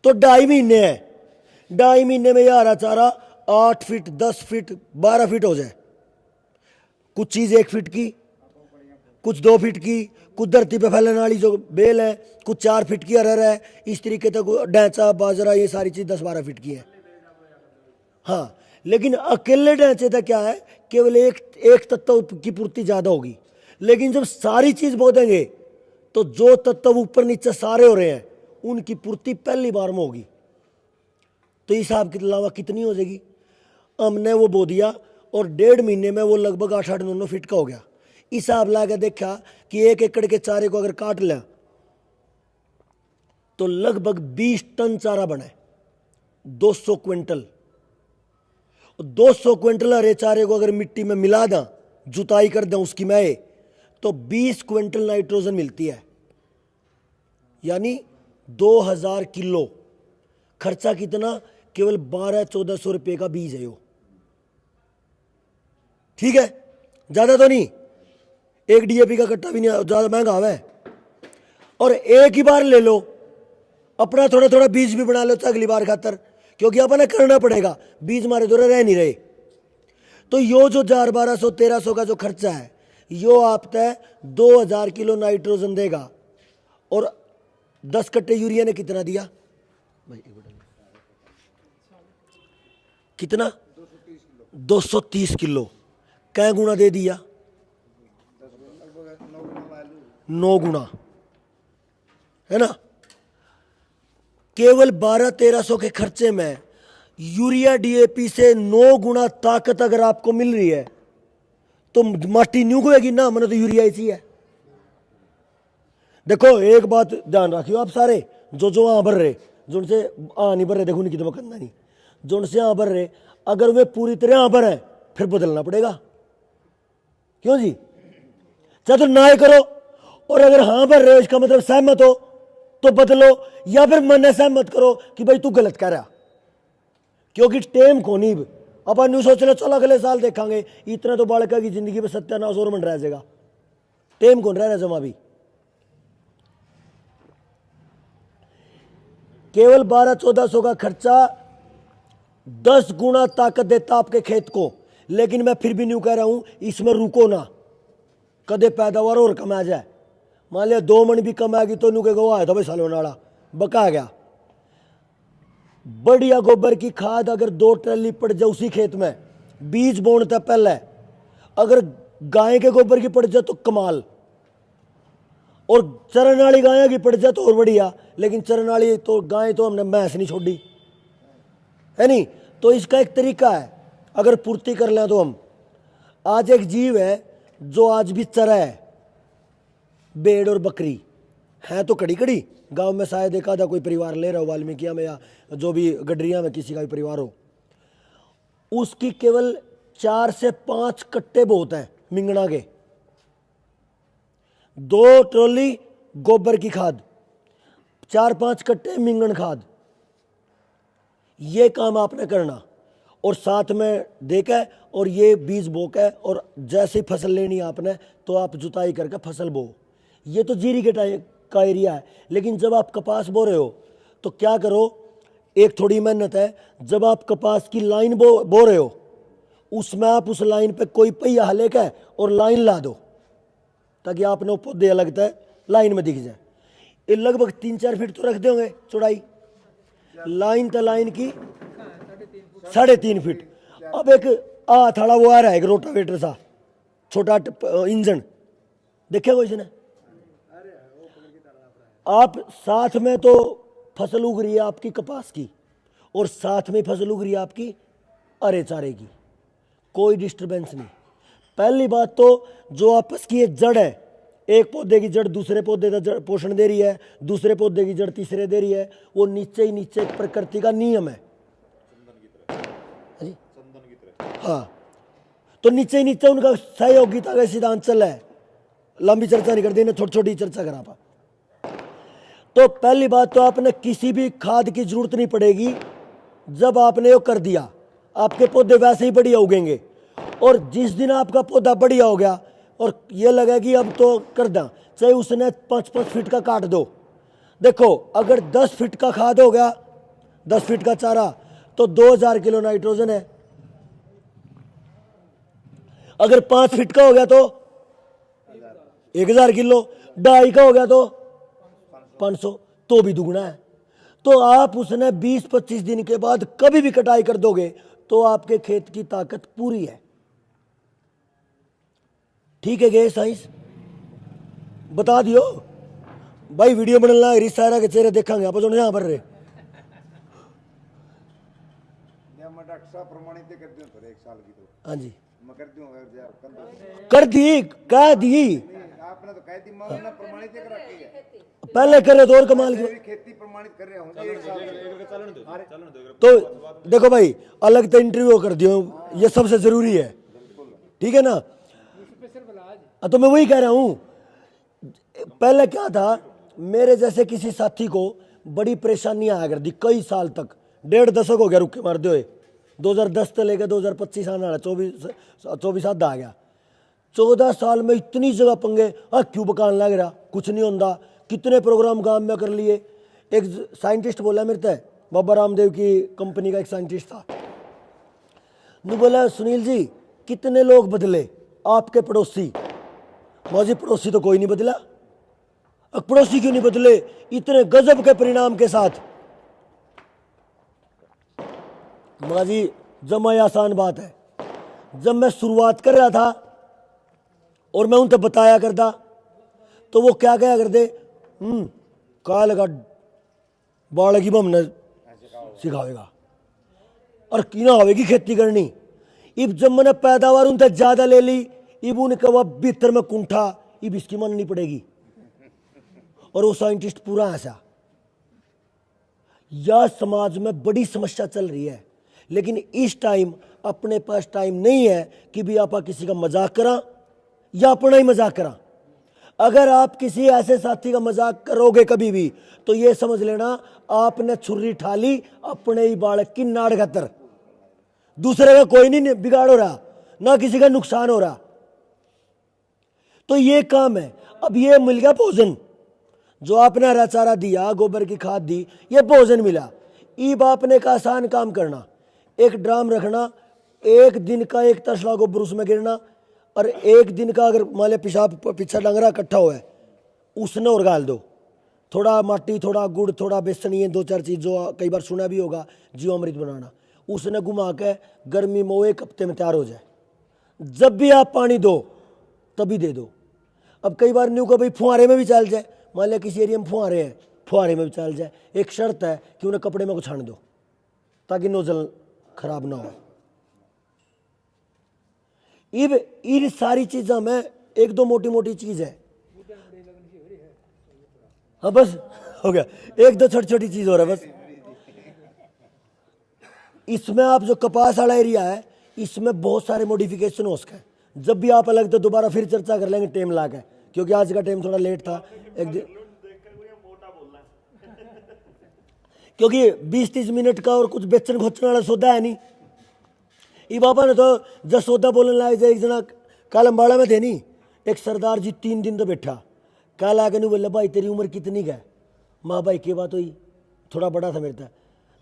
तो 2.5 महीने है। 2.5 महीने में यह हरा चारा 8 फीट, 10 फीट, 12 फीट हो जाए। कुछ चीज 1 फीट की, कुछ 2 फीट की, कुछ धरती पे फैलने वाली जो बेल है, कुछ 4 फीट की अरहर है, इस तरीके तक ढैंचा, बाजरा, ये सारी चीज 10-12 फीट की है। हाँ, लेकिन अकेले ढैंचे तक क्या है, केवल एक तत्व की पूर्ति ज्यादा होगी। लेकिन जब सारी चीज बो देंगे तो जो तत्व ऊपर नीचे सारे हो रहे हैं उनकी पूर्ति पहली बार में होगी। तो हिसाब के अलावा कितनी हो जाएगी? हमने वो बो दिया और 1.5 महीने में वो लगभग 8-9 फीट का हो गया। हिसाब लगा देखा कि 1 एकड़ के चारे को अगर काट लिया तो लगभग 20 टन चारा बने, 200 क्विंटल। 200 क्विंटल हरे चारे को अगर मिट्टी में मिला दें, जुताई कर दें उसकी मैं, तो 20 क्विंटल नाइट्रोजन मिलती है, यानी 2000 किलो। खर्चा कितना? केवल 1200-1400 रुपए का बीज है वो। ठीक है, ज्यादा तो नहीं, एक डीएपी का कट्टा भी नहीं ज्यादा महंगा है। और एक ही बार ले लो, अपना थोड़ा थोड़ा बीज भी बना लो तो अगली बार खातर, क्योंकि अपने करना पड़ेगा, बीज मारे तो रह नहीं रहे। तो यो जो 1200-1300 का जो खर्चा है, यो आप तय 2000 किलो नाइट्रोजन देगा। और 10 कट्टे यूरिया ने कितना दिया भाई? कितना? 230 किलो। कै गुना दे दिया? 9 गुना, है ना। केवल 1200-1300 के खर्चे में यूरिया डीएपी से 9 गुना ताकत अगर आपको मिल रही है तो माटी न्यू होगी ना, मैंने तो यूरिया ही है। देखो एक बात ध्यान रखियो आप सारे, जो वहां भर रहे, जो उनसे नहीं भर रहे, देखो उनकी तो करना नहीं, जो उनसे यहाँ भर रहे, अगर वे पूरी तरह यहाँ भर है फिर बदलना पड़ेगा। क्यों जी? चाहे तो ना ही करो, और अगर हाँ भर रहे हो इसका मतलब सहमत हो तो बदलो, या फिर मन सहमत करो कि भाई तू गलत कर रहा। क्योंकि टेम को नहीं, अपन न्यू सोच लो चलो अगले साल देखेंगे, इतना तो बालका की जिंदगी में सत्यानाश और मन रह जाएगा। टेम कौन रह रहा जमा भी? केवल 1200-1400 का खर्चा 10 गुना ताकत देता आपके खेत को। लेकिन मैं फिर भी न्यू कह रहा हूं, इसमें रुको ना, कदे पैदावार और कम आ जाए। मान लिया 2 मन भी कम आएगी तो न्यू के आया था भाई सालों नाड़ा बका गया। बढ़िया गोबर की खाद अगर 2 ट्रैली पड़ जाए उसी खेत में, बीज बोने पहले अगर गाय के गोबर की पड़ जाए तो कमाल, और चरण वाली गाय की पड़ जाए तो और बढ़िया। लेकिन चरण वाली तो गाय तो हमने भैंस नहीं छोड़ी है नहीं। तो इसका एक तरीका है, अगर पूर्ति कर लें तो हम, आज एक जीव है जो आज भी चरा है, भेड़ और बकरी है तो कड़ी कड़ी गांव में शायद एक आधा कोई परिवार ले रहा हो, वाल्मीकिया में या जो भी गडरिया में किसी का भी परिवार हो, उसकी केवल 4 से 5 कट्टे बहुत हैं मिंगना के, 2 ट्रॉली गोबर की खाद, 4-5 कट्टे मिंगन खाद। ये काम आपने करना और साथ में देकर और ये बीज बोकर, और जैसे ही फसल लेनी आपने तो आप जुताई करके फसल बो। ये तो जीरी के टाइम का एरिया है। लेकिन जब आप कपास बो रहे हो तो क्या करो, एक थोड़ी मेहनत है। जब आप कपास की लाइन बो रहे हो, उसमें आप उस लाइन पे कोई पहिया लेकर और लाइन ला दो, ताकि आपने पौधे लगता है लाइन में दिख जाए। ये लगभग 3-4 फीट तो रख देंगे चौड़ाई, लाइन तो लाइन की 3.5 फीट। अब एक थोड़ा वो आ रहा है, एक रोटावेटर सा छोटा इंजन, देखे कोई ने आप साथ में तो फसल उग रही है आपकी कपास की, और साथ में फसल उग रही है आपकी अरे चारे की, कोई डिस्टरबेंस नहीं। पहली बात तो जो आपस की एक जड़ है, एक पौधे की जड़ दूसरे पौधे का जड़ पोषण दे रही है, दूसरे पौधे की जड़ तीसरे दे रही है, वो नीचे ही नीचे प्रकृति का नियम है। हाँ, तो नीचे ही नीचे उनका सहयोगिता का सिद्धांत चल है। लंबी चर्चा नहीं कर दी, छोटी छोटी चर्चा करा पा। तो पहली बात तो आपने किसी भी खाद की जरूरत नहीं पड़ेगी। जब आपने वो कर दिया, आपके पौधे वैसे ही बढ़िया उगेंगे। और जिस दिन आपका पौधा बढ़िया हो गया और ये लगे कि अब तो कर दें, चाहे उसने 5-5 फीट का काट दो। देखो, अगर 10 फीट का खाद हो गया, 10 फीट का चारा, तो 2000 किलो नाइट्रोजन है। अगर 5 फीट का हो गया तो 1000 किलो, 2.5 का हो गया तो 500, तो भी दुगना है। तो आप उसने 20-25 दिन के बाद कभी भी कटाई कर दोगे तो आपके खेत की ताकत पूरी है। ठीक है गे साइंस बता दियो भाई, वीडियो बनना है, सारा के चेहरे देखेंगे आप जो यहाँ पर रहे। हाँ जी, कर दी, कह दी आपने तो कह दी, मैं प्रमाणित कर रखी है। पहले करे तो और कमाल की खेती प्रमाणित कर रहे होंगे एक साल। तो देखो भाई, अलग तो इंटरव्यू कर दियो, ये सबसे जरूरी है, ठीक है ना। तो मैं वही कह रहा हूं, पहले क्या था, मेरे जैसे किसी साथी को बड़ी परेशानी आया करती कई साल तक, 1.5 दशक हो गया रुके मारते हुए। 2010 से लेकर 2025 आने वाला 24 आधा आ गया। 14 साल में इतनी जगह पंगे, क्यों बकान लग रहा, कुछ नहीं होता, कितने प्रोग्राम गांव में कर लिए। एक साइंटिस्ट बोला मेरे से, बाबा रामदेव की कंपनी का एक साइंटिस्ट था, ने बोला सुनील जी कितने लोग बदले आपके पड़ोसी। मौजी पड़ोसी तो कोई नहीं बदला। अब पड़ोसी क्यों नहीं बदले, इतने गजब के परिणाम के साथ। माजी जमा आसान बात है, जब मैं शुरुआत कर रहा था और मैं उनसे बताया करता तो वो क्या क्या करते, कहा लगा बाढ़ की हमने सिखाएगा और की ना होगी खेती करनी। इब जब मैंने पैदावार उनसे ज्यादा ले ली, इब उनके वह भीतर में कुंठा, इब इसकी माननी पड़ेगी। और वो साइंटिस्ट पूरा ऐसा, यह समाज में बड़ी समस्या चल रही है। लेकिन इस टाइम अपने पास टाइम नहीं है कि भी आप किसी का मजाक करा या अपना ही मजाक करा। अगर आप किसी ऐसे साथी का मजाक करोगे कभी भी, तो ये समझ लेना आपने छुरी ठाली अपने ही बालक की नाड़ खातर। दूसरे का कोई नहीं बिगाड़ हो रहा, ना किसी का नुकसान हो रहा। तो ये काम है। अब ये मिल गया भोजन, जो आपने हरा चारा दिया, गोबर की खाद दी, ये भोजन मिला। ईब आपने का आसान काम करना, एक ड्राम रखना, एक दिन का एक तसला गोबर उसमें गिरना, और एक दिन का अगर मान लिया पेशाब पीछा डंगरा इकट्ठा हुआ है, उसने और गाल दो, थोड़ा माटी, थोड़ा गुड़, थोड़ा बेसन, ये 2-4 चीज़ जो कई बार सुना भी होगा, जीवामृत बनाना, उसने घुमा के गर्मी में वो 1 हफ्ते में तैयार हो जाए। जब भी आप पानी दो तभी दे दो। अब कई बार न्यू का भाई फुहारे में भी चल जाए, मान लिया किसी एरिया में फुहारे हैं, फुहारे में भी चल जाए। एक शर्त है कि उन्हें कपड़े में को छान दो ताकि नोजल खराब ना हो। इन सारी चीज़ों में 1-2 मोटी मोटी चीज है। हाँ बस हो गया, 1-2 छोटी छोटी चीज हो रहा है बस। इसमें आप जो कपास वाला एरिया है, इसमें बहुत सारे मॉडिफिकेशन हो सके। जब भी आप अलग तो दोबारा फिर चर्चा कर लेंगे टाइम ला के, क्योंकि आज का टाइम थोड़ा लेट था एक दिन, क्योंकि 20-30 मिनट का और कुछ बेचन खोचने वाला सौदा है नहीं। ये बाबा ने तो जब सौदा बोलने लाए जाए, एक जना कल अम्बाड़ा में थे नहीं, एक सरदार जी 3 दिन तो बैठा, कल आके नहीं बोला भाई तेरी उम्र कितनी का है। माँ भाई की बात हुई, थोड़ा बड़ा था मेरे तक।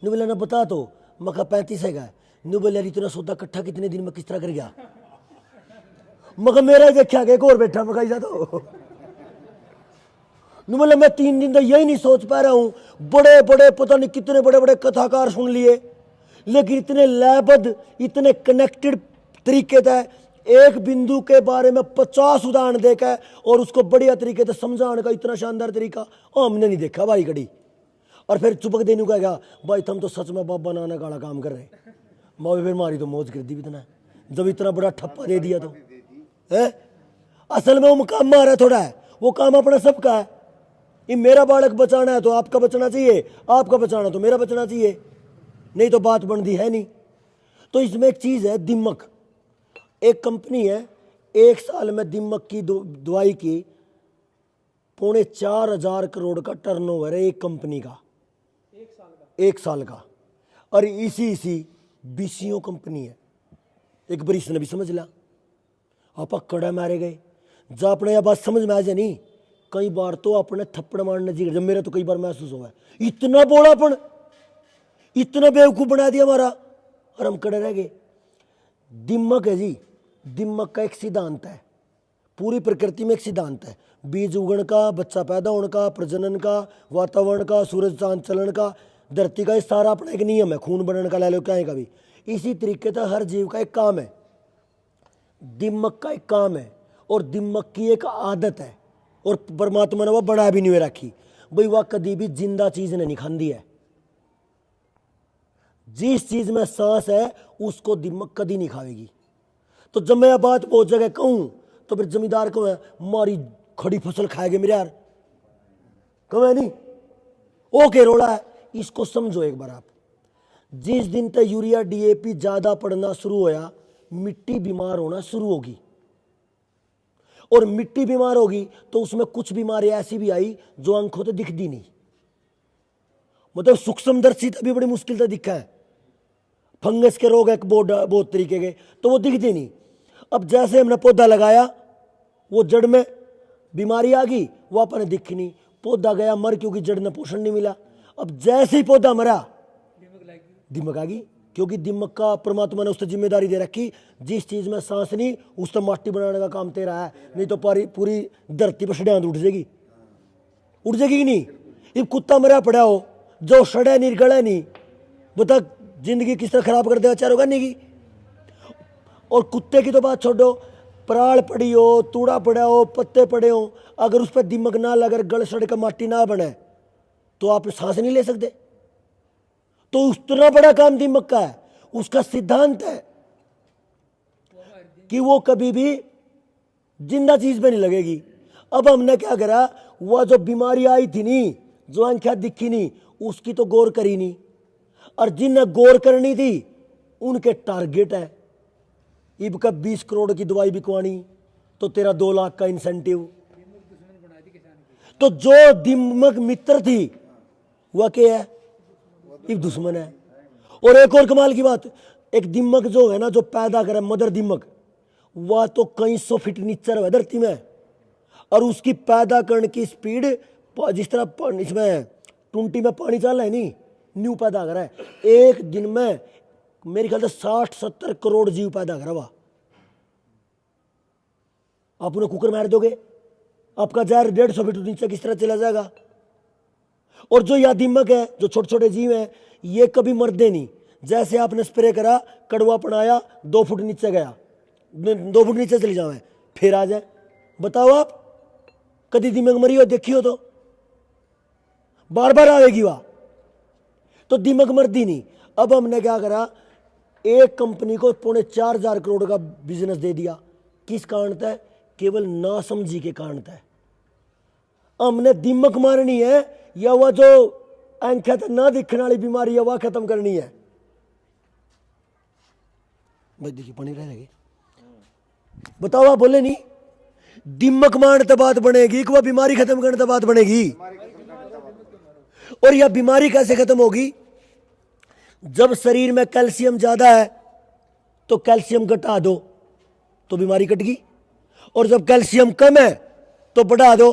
नहीं बोला ना बता तो, मैं कहा 35 है का। नहीं बोला यार इतना सौदा इकट्ठा कितने दिन में किस तरह कर गया। मगर मेरा ही देखा एक और बैठा मगा जा तो नहीं बोला मैं 3 दिन तक यही नहीं सोच पा रहा हूँ। बड़े बड़े पता नहीं कितने बड़े बड़े कथाकार सुन लिए, लेकिन इतने लयबद्ध इतने कनेक्टेड तरीके से एक बिंदु के बारे में 50 उदाहरण देकर और उसको बढ़िया तरीके से समझाने का इतना शानदार तरीका हमने नहीं देखा भाई कड़ी। और फिर चुपक देने को कहा भाई तुम तो सच में बाबा नाना काला काम कर रहे। मैं फिर मारी तो मौज कर दी इतना, जब इतना बड़ा ठप्पा दे दिया तो है। असल में वो काम मारा थोड़ा है, वो काम अपना सबका है। ये मेरा बालक बचाना है तो आपका बचना चाहिए, आपका बचाना तो मेरा बचना चाहिए, नहीं तो बात बनती है नहीं। तो इसमें एक चीज है दिमक। एक कंपनी है 1 साल में दिमक की दवाई की 4.25 करोड़ का टर्नओवर है एक कंपनी का, 1 साल का। और इसी बीसीओ कंपनी है। एक बरिश ने भी समझ लिया, आप कड़ा मारे गए। जब अपने यह बात समझ में आ जाए नहीं, कई बार तो अपने थप्पड़ मारने जी, जब मेरा तो कई बार महसूस हुआ है इतना बोलापन, इतना बेवकूफ बना दिया हमारा, और हम कड़े रह गए। दिमक है जी, दिमक का एक सिद्धांत है, पूरी प्रकृति में एक सिद्धांत है। बीज उगण का, बच्चा पैदा होने का, प्रजनन का, वातावरण का, सूरज चांद चलन का, धरती का, ये सारा अपना एक नियम है। खून बनने का ले लो क्या का भी, इसी तरीके से हर जीव का एक काम है, दिमक का एक काम है, और दिमक की एक आदत है। और परमात्मा ने वह बना भी नहीं रखी भाई, वह कभी भी जिंदा चीज नहीं खांदी है। जिस चीज में सांस है उसको दिमक कभी नहीं खाएगी। तो जब मैं बात बहुत जगह कहूं तो फिर जमींदार को है मारी खड़ी फसल खाएंगे मेरे यार, कहे नहीं ओके रोड़ा है। इसको समझो एक बार आप, जिस दिन तक यूरिया डीएपी ज्यादा पड़ना शुरू होया, मिट्टी बीमार होना शुरू होगी। और मिट्टी बीमार होगी तो उसमें कुछ बीमारियां ऐसी भी आई जो आंखों तो दिखती नहीं, मतलब सूक्ष्मदर्शी भी बड़ी मुश्किल से दिखा है। फंगस के रोग एक बहुत तरीके के, तो वो दिखते नहीं। अब जैसे हमने पौधा लगाया, वो जड़ में बीमारी आ गई, वो अपने दिखी नहीं, पौधा गया मर, क्योंकि जड़ ने पोषण नहीं मिला। अब जैसे ही पौधा मरा दिमक आ गई, क्योंकि दिमक का परमात्मा ने उससे जिम्मेदारी दे रखी, जिस चीज में सांस नहीं उस तो माटी बनाने का काम तेरा है, नहीं तो पूरी धरती पर सड़ियां उठ जाएगी, उठ जाएगी कि नहीं। ये कुत्ता मरा पड़ा हो जो सड़े नहीं गड़े नहीं, बता जिंदगी किस तरह खराब कर देगा, चारों करने की। और कुत्ते की तो बात छोड़ो, पराल पड़ी हो, तूड़ा पड़ा हो, पत्ते पड़े हो, अगर उस पर दिमक ना लगे, गल सड़ का माटी ना बने, तो आप सांस नहीं ले सकते। तो उतना बड़ा काम दिमक का है, उसका सिद्धांत है कि वो कभी भी जिंदा चीज पे नहीं लगेगी। अब हमने क्या करा, वह जो बीमारी आई थी नहीं, जो आंखें दिखी नहीं, उसकी तो गौर करी नहीं, और जिन्हें गौर करनी थी उनके टारगेट है इब का 20 करोड़ की दवाई बिकवानी, तो तेरा 2 लाख का इंसेंटिव। तो जो दिमक मित्र थी वह क्या है, इब दुश्मन है। और एक और कमाल की बात, एक दिमक जो है ना, जो पैदा करे मदर दिमक, वह तो कई 100 फीट नीचे है धरती में, और उसकी पैदा करने की स्पीड जिस तरह इसमें टूंटी में पानी चल रहा है नहीं, न्यू पैदा कर रहा है। एक दिन में मेरे ख्याल से 60-70 करोड़ जीव पैदा करा हुआ। आप उन्हें कुकर मार दोगे, आपका जहर 150 फीट नीचे किस तरह चला जाएगा। और जो यह दिमक है, जो छोटे छोटे जीव हैं, ये कभी मरते नहीं। जैसे आपने स्प्रे करा, कड़वा पड़ाया, 2 फुट नीचे गया, 2 फुट नीचे चली जाए, फिर आ जाए। बताओ आप कभी दिमक मरी हो देखी हो तो बार बार आएगी वह, तो दिमक मरती नहीं। अब हमने क्या करा, एक कंपनी को 4.25 करोड़ का बिजनेस दे दिया। किस कारण था, केवल नासमझी के कारण था। हमने दिमक मारनी है, या वह जो आंखें ना दिखने वाली बीमारी है वह खत्म करनी है। भाई देखिए पानी रहेगी, बताओ आप बोले नहीं, दिमक मारने तो बात बनेगी कि वह बीमारी खत्म करने तो बात बनेगी। और यह बीमारी कैसे खत्म होगी, जब शरीर में कैल्शियम ज्यादा है तो कैल्शियम घटा दो तो बीमारी कट गई, और जब कैल्शियम कम है तो बढ़ा दो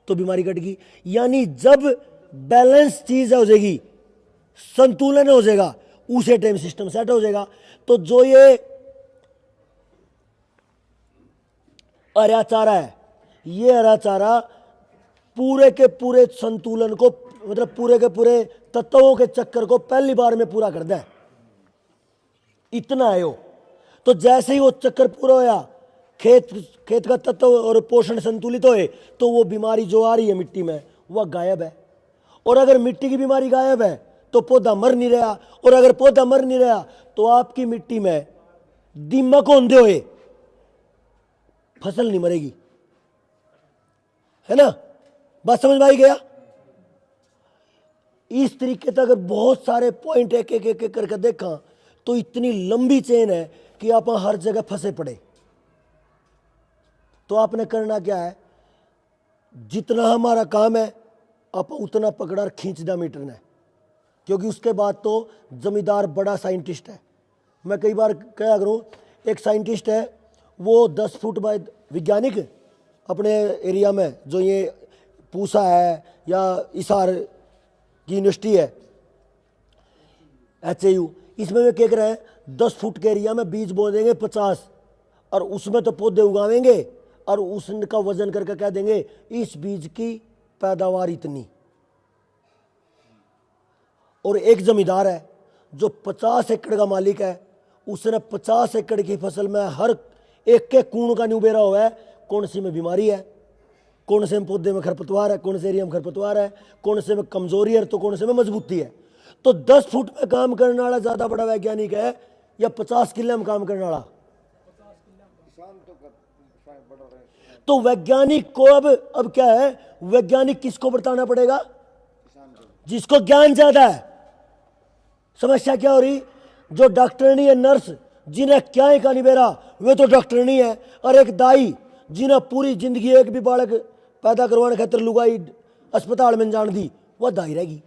तो बीमारी कट गई। यानी जब बैलेंस चीज हो जाएगी, संतुलन हो जाएगा, उसे टाइम सिस्टम सेट हो जाएगा। तो जो ये हरा चारा है, ये हरा चारा पूरे के पूरे संतुलन को, मतलब पूरे के पूरे तत्वों के चक्कर को पहली बार में पूरा कर दे, इतना है वो। तो जैसे ही वो चक्कर पूरा होया, खेत का तत्व और पोषण संतुलित होए, तो वो बीमारी जो आ रही है मिट्टी में वह गायब है। और अगर मिट्टी की बीमारी गायब है तो पौधा मर नहीं रहा, और अगर पौधा मर नहीं रहा तो आपकी मिट्टी में दीमक होंदे हुए फसल नहीं मरेगी, है ना? बात समझ में आई गया? इस तरीके से अगर बहुत सारे पॉइंट एक एक एक एक करके देखा तो इतनी लंबी चेन है कि आप हर जगह फंसे पड़े। तो आपने करना क्या है, जितना हमारा काम है आप उतना पकड़ा और खींच दिया मीटर ने, क्योंकि उसके बाद तो जमींदार बड़ा साइंटिस्ट है। मैं कई बार क्या करूं, एक साइंटिस्ट है वो 10 फुट बाय वैज्ञानिक अपने एरिया में, जो ये पूसा है या इसार की यूनिवर्सिटी है HAU, इसमें वे क्या कर रहे हैं, 10 फुट के एरिया में बीज बो देंगे 50, और उसमें तो पौधे उगावेंगे और उसका वजन करके कह देंगे इस बीज की पैदावार इतनी। और एक जमींदार है जो 50 एकड़ का मालिक है, उसने 50 एकड़ की फसल में हर एक के कूण का न्यूबेरा हुआ है, कौन सी में बीमारी है, कौन से में पौधे में खरपतवार है, कौन से एरिया में खरपतवार है, कौन से में कमजोरी है तो कौन से में मजबूती है। तो 10 फुट में काम करने वाला ज्यादा बड़ा वैज्ञानिक है या 50 किले में काम करने वाला? तो वैज्ञानिक को अब क्या है, वैज्ञानिक किसको बताना पड़ेगा? जिसको ज्ञान ज्यादा है। समस्या क्या हो रही, जो डॉक्टरनी है, नर्स जिन्हें क्या है का निबेरा, वे तो डॉक्टरनी है, और एक दाई जिन्हें पूरी जिंदगी एक भी बालक पैदा करवाने खातिर लुगाई अस्पताल में जान दी, वह दाई रहेगी।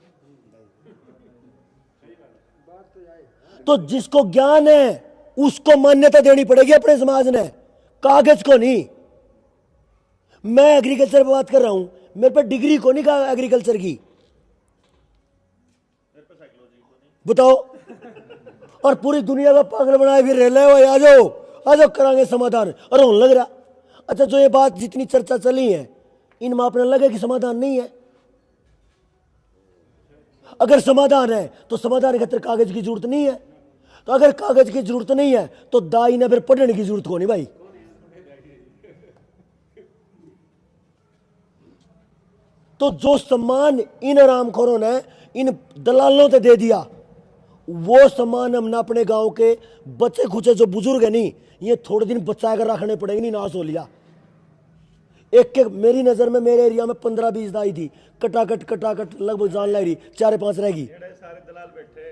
तो जिसको ज्ञान है उसको मान्यता देनी पड़ेगी अपने समाज ने, कागज को नहीं। मैं एग्रीकल्चर पर बात कर रहा हूं, मेरे पे डिग्री को नहीं कहा एग्रीकल्चर की, बताओ। और पूरी दुनिया का पागल बनाए फिर रह ले, आ जाओ आ जाओ करांगे समाधान, और होने लग रहा। अच्छा, जो ये बात जितनी चर्चा चली है, इनमें आपने लगे कि समाधान नहीं है। अगर समाधान है तो समाधान के खातिर कागज की जरूरत नहीं है, तो अगर कागज की जरूरत नहीं है तो दाई ने फिर पढ़ने की जरूरत को नहीं भाई। तो जो सम्मान इन आरामखोरों ने इन दलालों से दे दिया, वो सम्मान हमने अपने गांव के बच्चे खुचे जो बुजुर्ग है नहीं, ये थोड़े दिन बचा कर रखने पड़ेंगे, नहीं नाश हो लिया। एक मेरी नजर में मेरे एरिया में 15-20 दाई थी, कटाकट लगभग जान लग रही, 4-5 रहेगी। सारे दलाल बैठे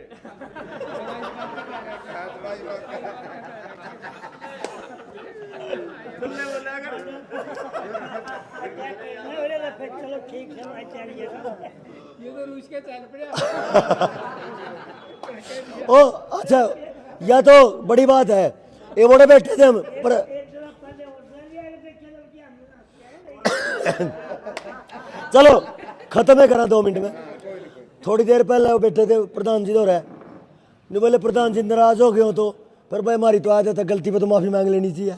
चलो ठीक है भाई, चलिए ये तो रूस के चल पड़े। ओ अच्छा, यह तो बड़ी बात है, ये बड़े बैठे थे हम पर चलो खत्म है करा 2 मिनट में। थोड़ी देर पहले वो बैठे थे प्रधान जी, तो रहे नहीं, बोले प्रधान जी नाराज हो गए हो तो फिर भाई हमारी तो आदत है, गलती पे तो माफी मांग लेनी चाहिए,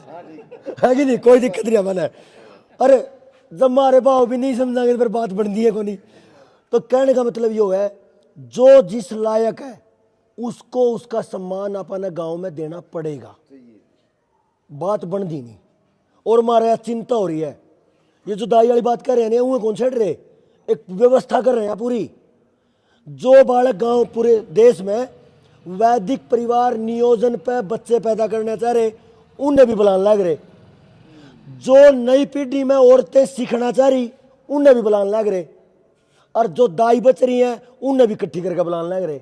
है कि नहीं? कोई दिक्कत नहीं है। मैंने अरे जब हमारे भाव भी नहीं समझाएंगे तो फिर बात बनती है को नहीं। तो कहने का मतलब ये है, जो जिस लायक है उसको उसका सम्मान अपने गांव में देना पड़ेगा, बात बनती नहीं। और हमारे यहाँ चिंता हो रही है, ये जो दाई वाली बात कर रहे हैं उन्हें कौन छेड़ रहे, एक व्यवस्था कर रहे हैं पूरी। जो बालक गांव पूरे देश में वैदिक परिवार नियोजन पे बच्चे पैदा करने चाह रहे, उन्हें भी बुलाने लग रहे। जो नई पीढ़ी में औरतें सीखना चाह रही, उन्हें भी बुलाने लग रहे। और जो दाई बच रही हैं उन्हें भी इकट्ठी करके बुलाने लग रहे।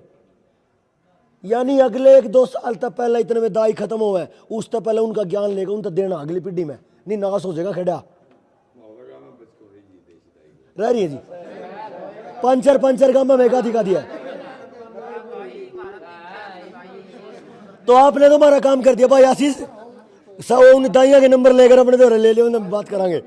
यानी अगले 1-2 साल तक पहले इतने में दाई खत्म हो है, उस तक पहले उनका ज्ञान लेगा, उनका देना अगली पीढ़ी में नहीं, नाश हो जाएगा खड़ा रह रही है जी। पंचर गांव में मेगा दिखा दिया। तो आपने तो हमारा काम कर दिया भाई। आशीष सब उन दाइया के नंबर लेकर अपने द्वारा ले लिया, बात करांगे।